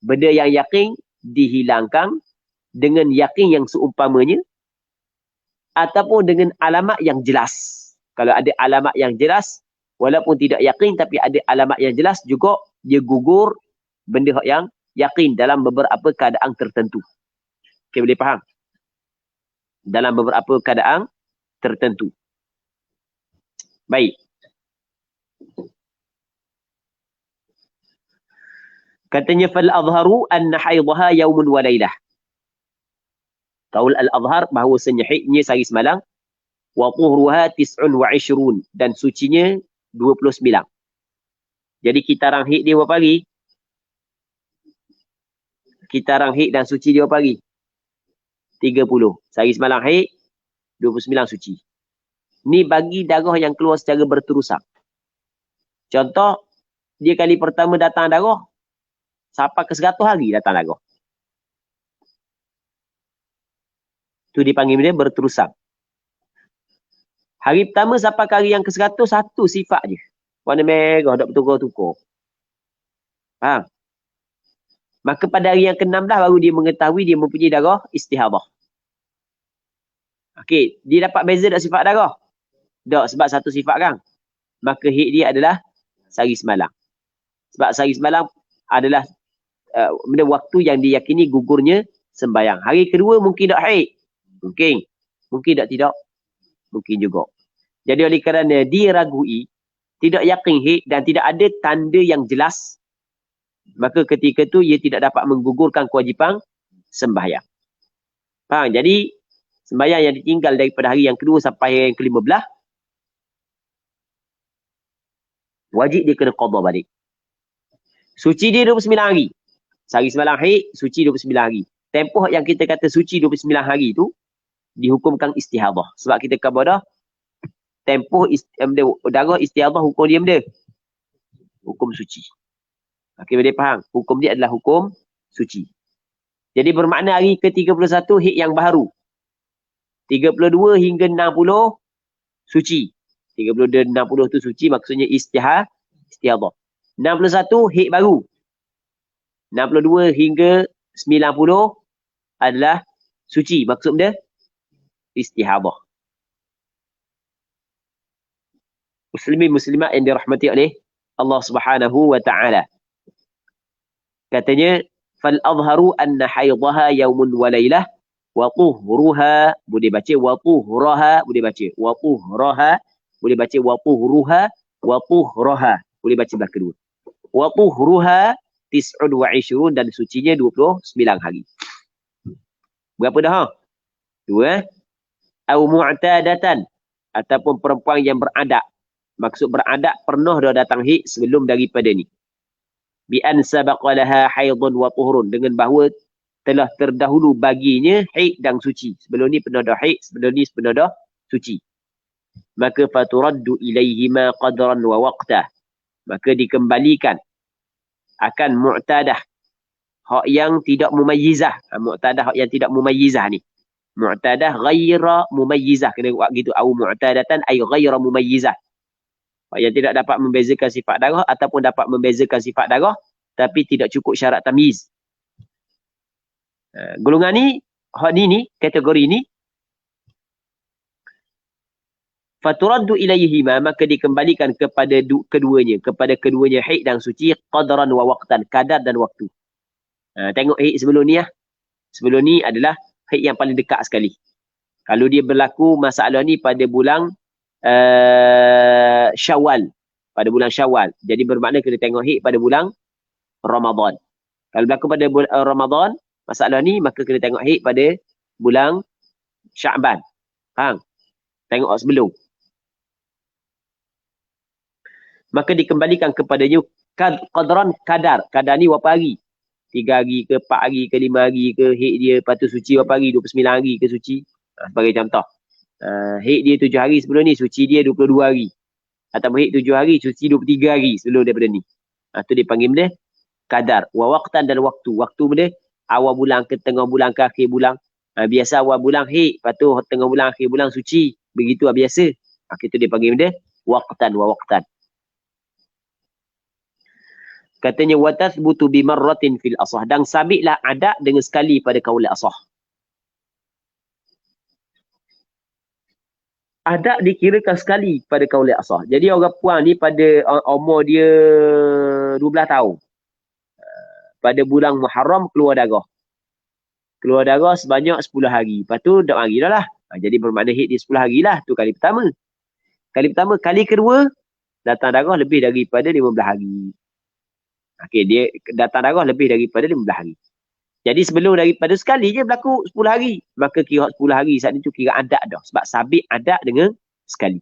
Benda yang yakin dihilangkan dengan yakin yang seumpamanya ataupun dengan alamat yang jelas. Kalau ada alamat yang jelas, walaupun tidak yakin tapi ada alamat yang jelas juga dia gugur benda yang yakin dalam beberapa keadaan tertentu. Okay, boleh faham? Dalam beberapa keadaan tertentu. Baik. Katanya fal azharu anna haidhaha yaumun wa lailah. Qaul al-azhar bahawasanya haidnya sehari semalam, wa tuhruha 29 dan sucinya 29. Jadi kitaran haid dia berapa hari? Kitaran haid dan suci dia berapa hari? 30. Sehari semalam haid, 29 suci. Ni bagi darah yang keluar secara berterusan. Contoh, dia kali pertama datang darah, sampai ke 100 hari datang darah. Tu dipanggil dia berterusan. Hari pertama sampai ke hari yang ke-100, satu sifat je. Warna merah, tak bertukar-tukar. Faham? Maka pada hari yang ke-16 baru dia mengetahui dia mempunyai darah istihadah. Okey, dia dapat beza tak sifat darah? Tak, sebab satu sifat kan. Maka haid dia adalah sehari semalam. Sebab sehari semalam adalah benda waktu yang diyakini gugurnya sembahyang. Hari kedua mungkin tak haid. Mungkin. Mungkin tak tidak. Mungkin juga. Jadi oleh kerana diragui, tidak yakin haid dan tidak ada tanda yang jelas, maka ketika tu ia tidak dapat menggugurkan kewajipan sembahyang. Faham? Jadi sembahyang yang ditinggal daripada hari yang kedua sampai hari yang ke-15, wajib dia kena qada balik. Suci dia 29 hari. Sehari semalam haid, suci 29 hari. Tempoh yang kita kata suci 29 hari tu dihukumkan istihadah. Sebab kita kabar dah tempoh darah istihadah hukum dia benda. Hukum suci. Okey, boleh faham? Hukum dia adalah hukum suci. Jadi bermakna hari ke-31 hid yang baharu. 32 hingga 60 suci. 30 dan 60 tu suci maksudnya istihadah. 61 hid baru. 62 hingga 90 adalah suci. Maksud dia istihadah. Muslimin muslimat yang dirahmati oleh Allah Subhanahu wa taala. Katanya fal azharu anna haidhaha yaumun wa lailah wa tuhruha boleh baca wa tuhraha boleh baca wa tuhraha boleh baca wa tuhruha wa tuhraha boleh baca belah kedua. Wa tuhruha 29 dan sucinya 29 hari. Berapa dah? Dua. Au mu'tadatan ataupun perempuan yang beradab. Maksud beradab pernah dah datang haid sebelum daripada ni. Bi an sabaqa laha haidun wa tuhurun dengan bahawa telah terdahulu baginya haid dan suci. Sebelum ni pernah dah haid, sebelum ni pernah dah suci. Maka faturaddu ilaihima qadran wa waqtah. Maka dikembalikan akan mu'tadah hak yang tidak mumayyizah. Mu'tadah hak yang tidak mumayyizah ni. Mu'tadah ghaira mumayyizah. Kena buat gitu. Au mu'tadatan ay ghaira mumayyizah. Hak yang tidak dapat membezakan sifat darah ataupun dapat membezakan sifat darah tapi tidak cukup syarat tamyiz. Golongan ni, hak ni, kategori ni faturaddu ilaihima maka dikembalikan kepada keduanya haid dan suci qadran wa waqtan, kadar dan waktu. Tengok haid sebelum ni lah. Sebelum ni adalah haid yang paling dekat sekali. Kalau dia berlaku masalah ni pada bulan Syawal. Pada bulan Syawal. Jadi bermakna kena tengok haid pada bulan Ramadan. Kalau berlaku pada bulan Ramadan, masalah ni maka kena tengok haid pada bulan Sya'ban. Faham? Tengok sebelum. Maka dikembalikan kepadanya qadran kadar. Kadar ni berapa hari? 3 hari ke 4 hari ke 5 hari ke haid dia lepas tu suci berapa hari? 29 hari ke suci? Sebagai contoh. Haid dia 7 hari sebelum ni, suci dia 22 hari. Atau haid 7 hari, suci 23 hari sebelum daripada ni. Tu dipanggil benda kadar. Wa waqtan dan waktu. Waktu benda awal bulan ke tengah bulan ke akhir bulan. Biasa awal bulan haid, lepas tu tengah bulan akhir bulan suci. Begitu biasa. Itu dipanggil benda waqtan wa waqtan. Katanya wa tathbutu bi marratin fil asah, dan sabitlah adab dengan sekali pada kaul asah. Adab dikirakan sekali pada kaul asah. Jadi orang puan ni pada umur dia 12 tahun. Pada bulan Muharram keluar darah. Keluar darah sebanyak 10 hari. Lepas tu tak hari dah lah. Jadi bermakna haid dia 10 hari lah. Tu kali pertama. Kali pertama. Kali kedua, datang darah lebih daripada 15 hari. Okey, dia datang darah lebih daripada 15 hari. Jadi sebelum daripada sekali je berlaku 10 hari. Maka kira 10 hari saat itu kira adab dah. Sebab sabit adab dengan sekali.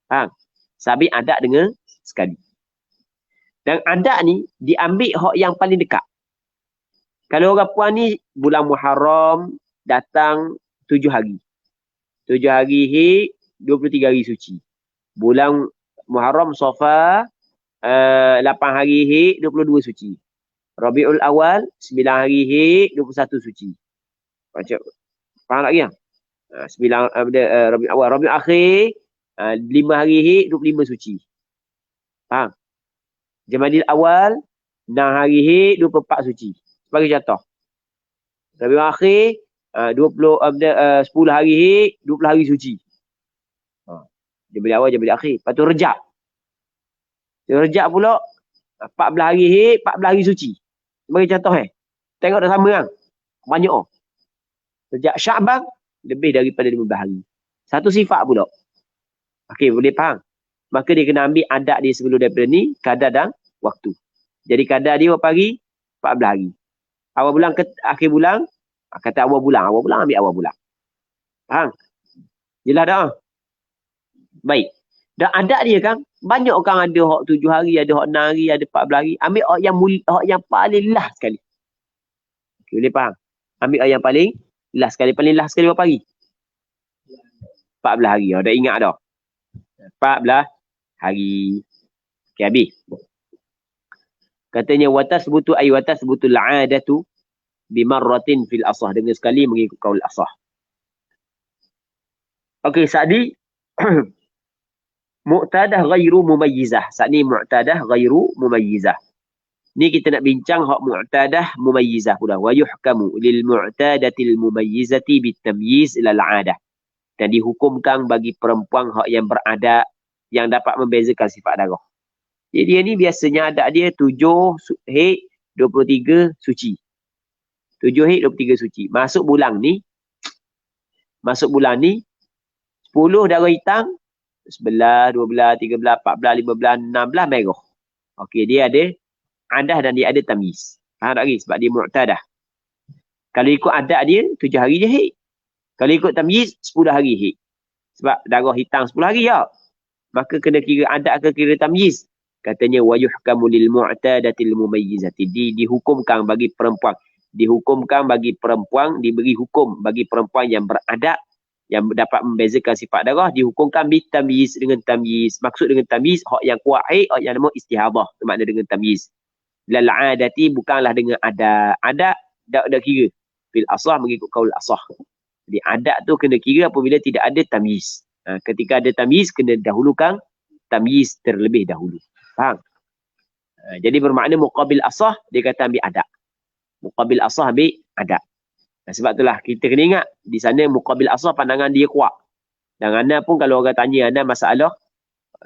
Faham? Sabit adab dengan sekali. Dan adab ni diambil hak yang paling dekat. Kalau orang puan ni bulan Muharram datang 7 hari. 7 hari haid, 23 hari suci. Bulan Muharram Safar 8 hari haid, 22 suci. Rabiul Awal 9 hari haid, 21 suci. Macam faham lagi ah? 9 Rabiul Awal, Rabiul Akhir 5 hari haid, 25 suci. Faham? Jamadil Awal 6 hari haid, 24 suci. Sebagai contoh. Rabiul Akhir 10 hari haid, 20 hari suci. Jamadil Awal, Jamadil Akhir. Lepas tu Rejab. Rejab pula 14 hari haid, 14 hari suci. Sebagai contoh tengok dah sama kan? Banyak Sejak Sya'ban lebih daripada 15 hari. Satu sifat pula. Okey, boleh faham? Maka dia kena ambil adab dia sebelum daripada ni, kadar dan waktu. Jadi kadar dia berapa hari? 14 hari. Awal bulan ke akhir bulan, kata awal bulan ambil awal bulan. Faham? Jelas dah? Baik. Dan adab dia kan, banyak orang ada hak 7 hari, ada hak 6 hari, ada 14 hari. Ambil hak yang paling last sekali. Okay, boleh faham? Ambil hak yang paling last sekali. Paling last sekali berapa hari? 14 hari. Dah ingat dah. 14 hari. Okay, habis. Katanya watasbutu ay watasbutul 'adatu bimarratin fil asah, dengan sekali mengikut kaul asah. Okey, Sa'di. Mu'tadah ghairu mumayyizah. Saat ni mu'tadah ghairu mumayyizah. Ni kita nak bincang hak mu'tadah mumayyizah pula. Wa yuhkamu lil mu'tadatil mumayyizati bitamyiz ilal 'adah. Dan dihukumkan bagi perempuan hak yang berada yang dapat membezakan sifat darah. Jadi dia ni biasanya adat dia 7 haid 23 suci. 7 haid 23 suci. Masuk bulan ni 10 darah hitam, 11, 12, 13, 14, 15, 16 merah. Okey, dia ada adah dan dia ada tamyiz. Faham tak lagi? Sebab dia mu'tadah. Kalau ikut adat dia 7 hari je haid. Kalau ikut tamyiz 10 hari haid. Sebab darah hitam 10 hari ya. Maka kena kira adat ke kira tamyiz. Katanya wa yuhkamu lil mu'tadatil mumayyizati. Dihukumkan bagi perempuan. Dihukumkan bagi perempuan, diberi hukum bagi perempuan yang beradab, yang dapat membezakan sifat darah, dihukumkan bitamyiz, dengan tamyiz. Maksud dengan tamyiz, hak yang kuat haid, hak yang nama istihadah. Itu makna dengan tamyiz. Lal adati bukanlah dengan adat. Adat dak kira. Fil asah mengikut kaul asah. Jadi adat tu kena kira apabila tidak ada tamyiz. Ketika ada tamyiz, kena dahulukan tamyiz terlebih dahulu. Faham? Jadi bermakna muqabil asah, dia kata ambil adat. Muqabil asah ambil adat. Sebab itulah kita kena ingat, di sana muqabil asah pandangan dia kuat. Dan anda pun kalau orang tanya anda masalah,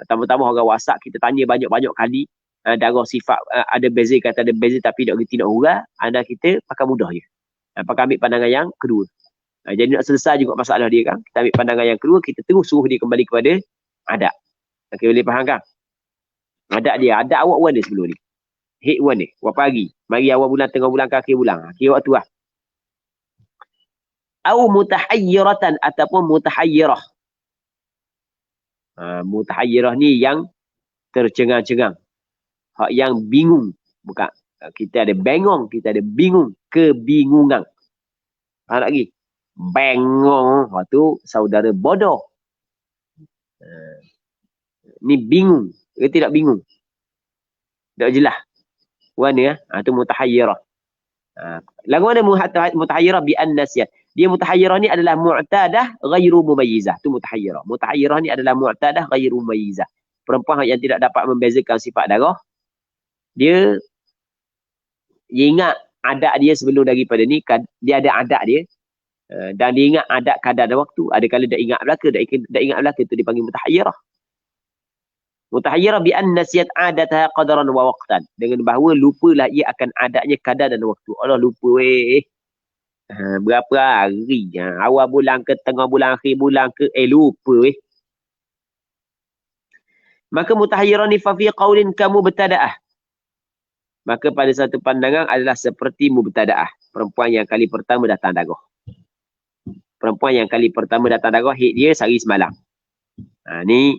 tambah-tambah orang WhatsApp, kita tanya banyak-banyak kali, darah sifat ada beza, kata ada beza tapi tak kerti nak hurah, anda kita pakai mudah je. Pakai ambil pandangan yang kedua. Jadi nak selesai juga masalah dia kan, kita ambil pandangan yang kedua, kita terus suruh dia kembali kepada adat. Okey, boleh faham kan? Adat dia, adat awak warna sebelum ni. Hit warna, berapa hari? Mari awal bulan, tengah bulan, akhir bulan. Akhir waktu lah. Au mutahayyiratan ataupun mutahayyirah. Mutahayyirah ni yang tercengang-cengang. Hak yang bingung. Bukan. Kita ada bengong, kita ada bingung. Kebingungan. Faham lagi? Bengong. Hak tu saudara bodoh. Ni bingung. Ke tidak bingung? Tak jelas. Warna tu mutahayyirah. Lagu mana mutahayyirah bi an-nasiyah? Dia mutahayyirah ni adalah mu'tadah ghairu mumayyizah. Tu mutahayyirah. Mutahayyirah ni adalah mu'tadah ghairu mumayyizah. Perempuan yang tidak dapat membezakan sifat darah, dia ingat adat dia sebelum daripada ni, dia ada adat dia, dan dia ingat adat kadar dan waktu. Ada kala dah ingat belaka, dah ingat belaka, tu dipanggil mutahayyirah. Mutahayyirah bi an nasiyat adataha qadaran wa waqtan. Dengan bahawa lupalah ia akan adatnya kadar dan waktu. Allah lupa berapa hari. Awal bulan ke tengah bulan, akhir bulan ke, lupa Maka mutahayyirah ni fa fi qaulin ka mubtada'ah. Maka pada satu pandangan adalah seperti mubtada'ah. Perempuan yang kali pertama datang darah. Perempuan yang kali pertama datang darah, haid dia sehari semalam. Ni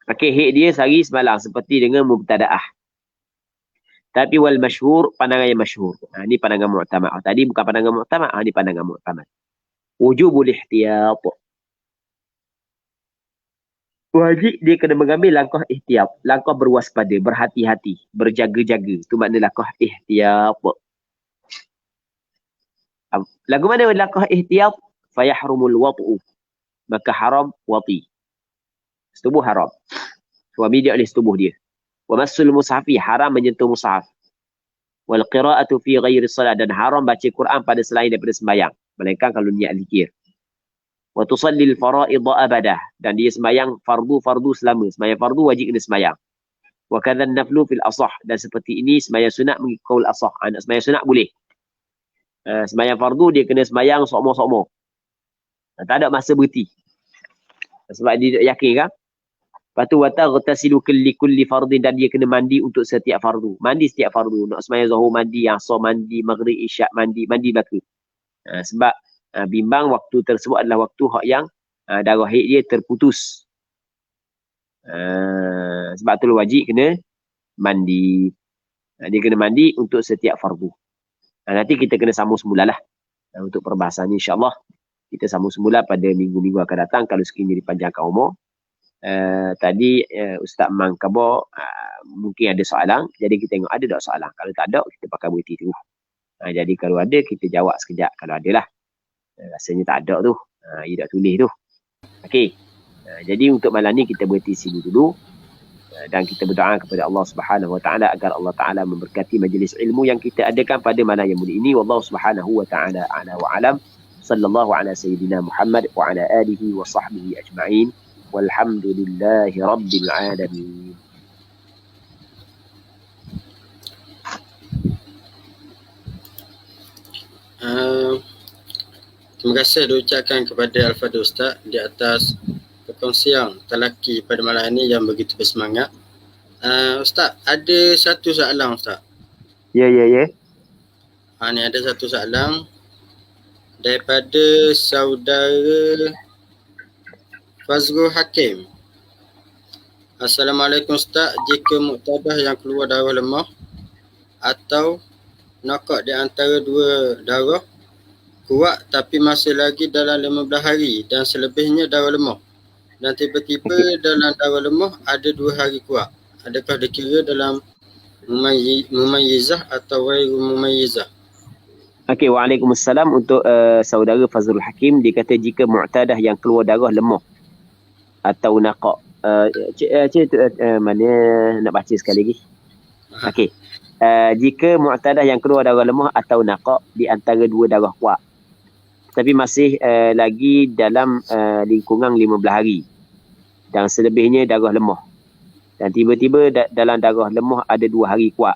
okey, haid dia sehari semalam seperti dengan mubtada'ah. Tapi wal masyhur, pandangan yang masyhur. Ni pandangan mu'tamad. Tadi bukan pandangan mu'tamad, ni pandangan mu'tamad. Wujubul ihtiyat. Wajib dia kena mengambil langkah ihtiyat, langkah berwaspada, berhati-hati, berjaga-jaga. Itu makna langkah ihtiyat. Lagu mana langkah ihtiyat? Fayahrumul wat'u. Maka haram wati. Setubuh haram. Suami dia oleh setubuh dia. Wa massul mushafi, haram menyentuh mushaf. Wal qira'atu fi ghairi salat, dan haram baca Quran pada selain daripada sembahyang, melainkan kalau niat zikir. Wa tusallil fara'id abadah, dan dia sembahyang fardu selama. Sembahyang fardu wajib kena sembahyang. Wa kadzan naflu fil asah, dan seperti ini sembahyang sunat mengikut qaul asah. Anak sembahyang sunat boleh. Sembahyang fardu dia kena sembahyang sokmo-sokmo. Tak ada masa berhenti. Sebab dia yakin kan? Lepas tu wataghtasilu kulli fardin, dan dia kena mandi untuk setiap fardu. Mandi setiap fardu. Nak sembahyang zuhur mandi, asar mandi, maghrib isyak mandi belaka. Sebab bimbang waktu tersebut adalah waktu hak yang darah haid dia terputus. Sebab tu wajib kena mandi. Dia kena mandi untuk setiap fardu. Nanti kita kena sambung semula lah. Untuk perbahasan insyaAllah. Kita sambung semula pada minggu-minggu akan datang. Kalau sekiranya dipanjangkan umur. Tadi Ustaz Mangkabo mungkin ada soalan. Jadi kita tengok ada tak soalan. Kalau tak ada, kita pakai berhenti dulu. Jadi kalau ada, kita jawab sekejap. Kalau ada lah. Rasanya tak ada tu. Dia dah tulis tu. Okey. Jadi untuk malam ni kita berhenti sini dulu. Dan kita berdoa kepada Allah Subhanahu Wa Taala agar Allah Taala memberkati majlis ilmu yang kita adakan pada malam yang mulia ini. Wallahu Subhanahu Wa Taala a'la wa alam. Sallallahu ala sayyidina Muhammad wa ala alihi wa sahbihi ajma'in. Walhamdulillahi rabbil alamin. Terima kasih diucapkan kepada Al-Fadhil Ustaz di atas perkongsian telaki pada malam ini yang begitu bersemangat. Ustaz, ada satu soalan Ustaz. Ya. Ni ada satu soalan daripada saudara Fazrul Hakim. Assalamualaikum Ustaz, jika muktadah yang keluar darah lemah atau nakak di antara dua darah kuat tapi masih lagi dalam 15 hari dan selebihnya darah lemah dan tiba-tiba dalam darah lemah ada 2 hari kuat, adakah dikira dalam mumayyizah atau ghairu mumayyizah? Okey, waalaikumsalam untuk saudara Fazrul Hakim. Dia kata jika mu'tadah yang keluar darah lemah atau nakak. Mana nak baca sekali lagi? Okey. Jika mu'tadah yang keluar darah lemah atau nakak di antara dua darah kuat tapi masih lagi dalam lingkungan 15 hari dan selebihnya darah lemah dan tiba-tiba dalam darah lemah ada 2 hari kuat,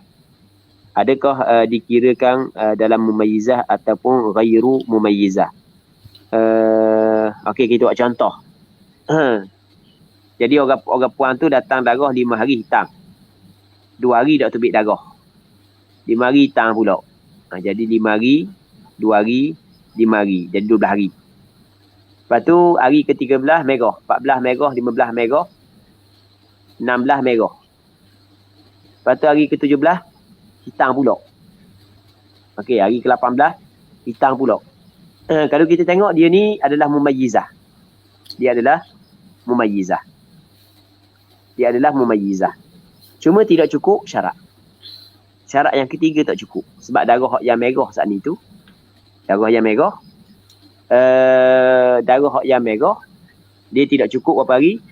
adakah dikirakan dalam mumayyizah ataupun ghairu mumayyizah? Okey, kita buat contoh. Jadi orang puan tu datang darah 5 hari hitam, 2 hari tak terbit darah, 5 hari hitam pula. Jadi 5 hari, 2 hari, 5 hari. Jadi 12 hari. Lepas tu hari ke-13 merah, 14 merah, 15 merah, 16 merah. Lepas tu hari ke-17 hitam pula. Okey, hari ke-18 hitam pula. Kalau kita tengok dia ni adalah mumayyizah. Dia adalah mumayyizah. Cuma tidak cukup syarat. Syarat yang ketiga tak cukup. Sebab darah yang merah saat ni tu, darah yang merah dia tidak cukup berapa hari?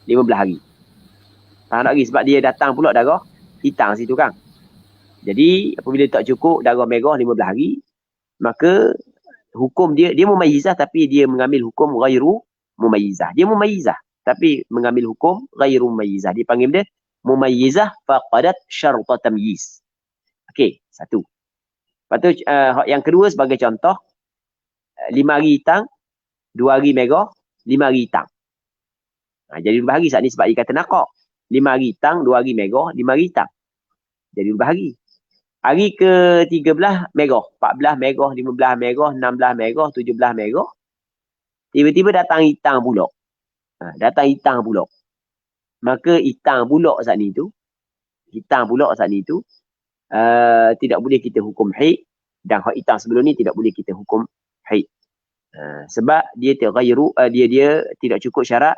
15 hari. Faham tak lagi? Sebab dia datang pula darah hitam situ kan. Jadi apabila tak cukup darah merah 15 hari, maka hukum dia mumayyizah tapi dia mengambil hukum ghairu mumayyizah. Dia mumayyizah tapi mengambil hukum ghairu mumayyizah. Dia panggil dia mumayyizah faqadat syarta tamyiz. Okey, satu. Lepas tu yang kedua sebagai contoh, 5 hari hitam, 2 hari merah, 5 hari hitam. Jadi 12 hari saat ni sebab dia kata nakak. 5 hari hitam, 2 hari merah, 5 hari hitam. Jadi 12 hari. Hari ke-13 merah, 14 merah, 15 merah, 16 merah, 17 merah. Tiba-tiba datang hitam pula. Maka hitam pula saat ni tu, tidak boleh kita hukum haid, dan hak hitam sebelum ni tidak boleh kita hukum haid. Sebab dia tidak cukup syarat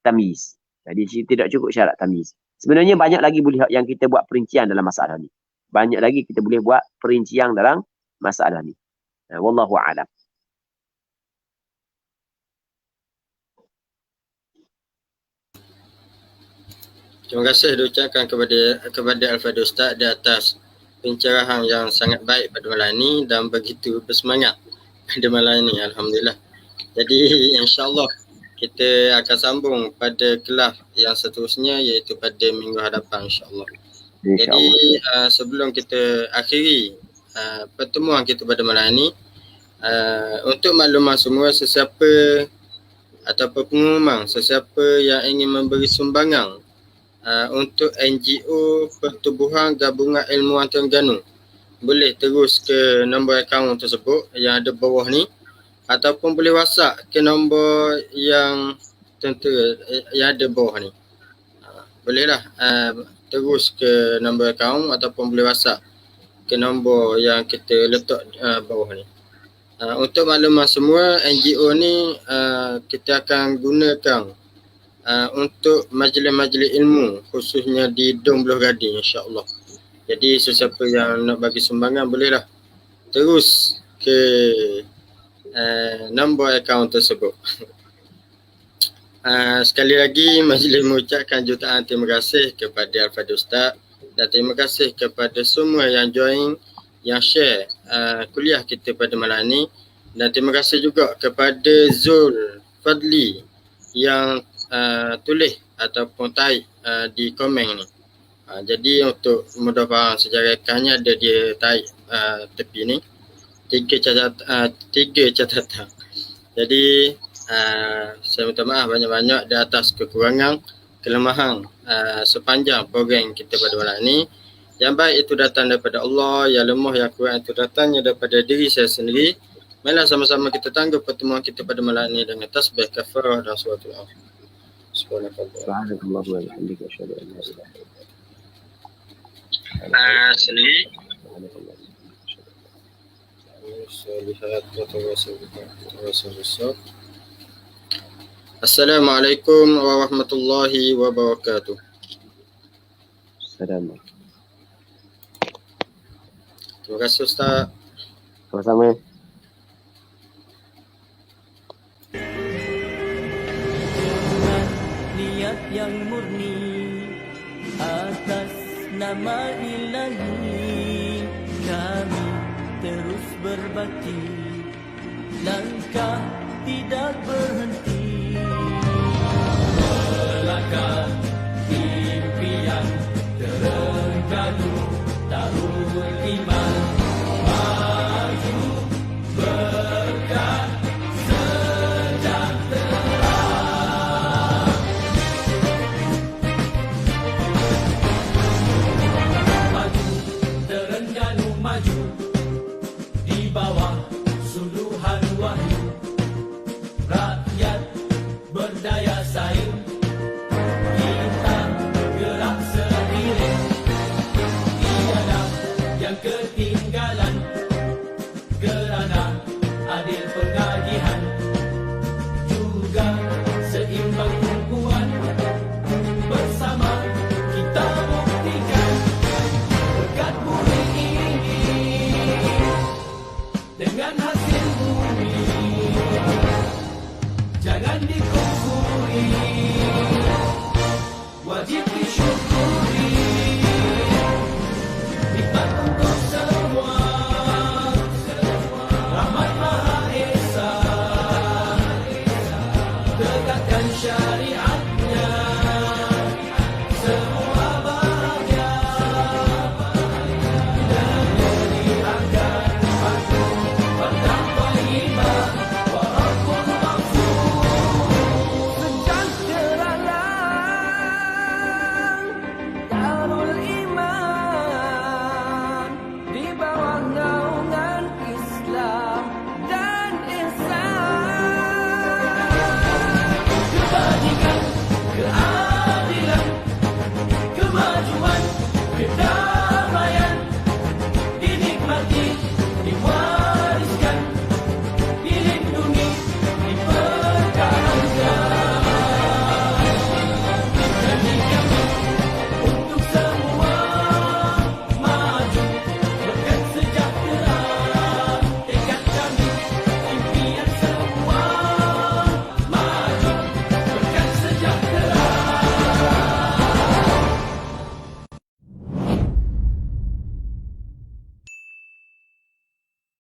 tamyiz. Jadi tidak cukup syarat tamyiz. Sebenarnya banyak lagi boleh yang kita buat perincian dalam masalah ni. Wallahu a'lam. Terima kasih diucapkan kepada Al-Fadhil Ustaz di atas pencerahan yang sangat baik pada malam ini dan begitu bersemangat pada malam ini. Alhamdulillah. Jadi insya-Allah kita akan sambung pada kelas yang seterusnya iaitu pada minggu hadapan insya-Allah. Jadi sebelum kita akhiri pertemuan kita pada malam ini, untuk makluman semua, sesiapa ataupun pengumuman sesiapa yang ingin memberi sumbangan untuk NGO Pertubuhan Gabungan Ilmuwan Terengganu, boleh terus ke nombor akaun tersebut yang ada bawah ni, ataupun boleh WhatsApp ke nombor yang ada bawah ni. bolehlah terus ke nombor akaun ataupun boleh WhatsApp ke nombor yang kita letak bawah ni. Untuk makluman semua, NGO ni kita akan gunakan untuk majlis-majlis ilmu, khususnya di Dom Belah Gading, insya-Allah. Jadi sesiapa yang nak bagi sumbangan bolehlah terus ke nombor akaun tersebut. Sekali lagi majlis mengucapkan jutaan terima kasih kepada Al-Fadhil Ustaz dan terima kasih kepada semua yang join, yang share kuliah kita pada malam ni, dan terima kasih juga kepada Zul Fadli yang tulis ataupun type di komen ni. Jadi untuk mudah faham sejarah rekahnya, ada dia type tepi ni tiga catatan. Jadi saya minta maaf banyak-banyak di atas kekurangan, kelemahan sepanjang program kita pada malam ni. Yang baik itu datang daripada Allah, yang lemah, yang kurang itu datangnya daripada diri saya sendiri. Marilah sama-sama kita tangguh pertemuan kita pada malam ni dengan tasbih kafarah dan suratul Al. Subhanallah wa bihamdihi asyhadu an la ilaha illa anta. Sendiri. Assalamualaikum warahmatullahi wabarakatuh. Assalamualaikum. Terima kasih Ustaz. Sama-sama. Niat yang murni atas nama Ilahi, kami terus berbakti, langkah tidak berhenti, melangkah impian terengganu, tahun iman maju berkah sejahtera. Maju Terengganu, maju di bawah suluhan wahyu, rakyat berdaya saing, kita gerak seiring, tiada yang ketinggalan, kerana adil pengadilan.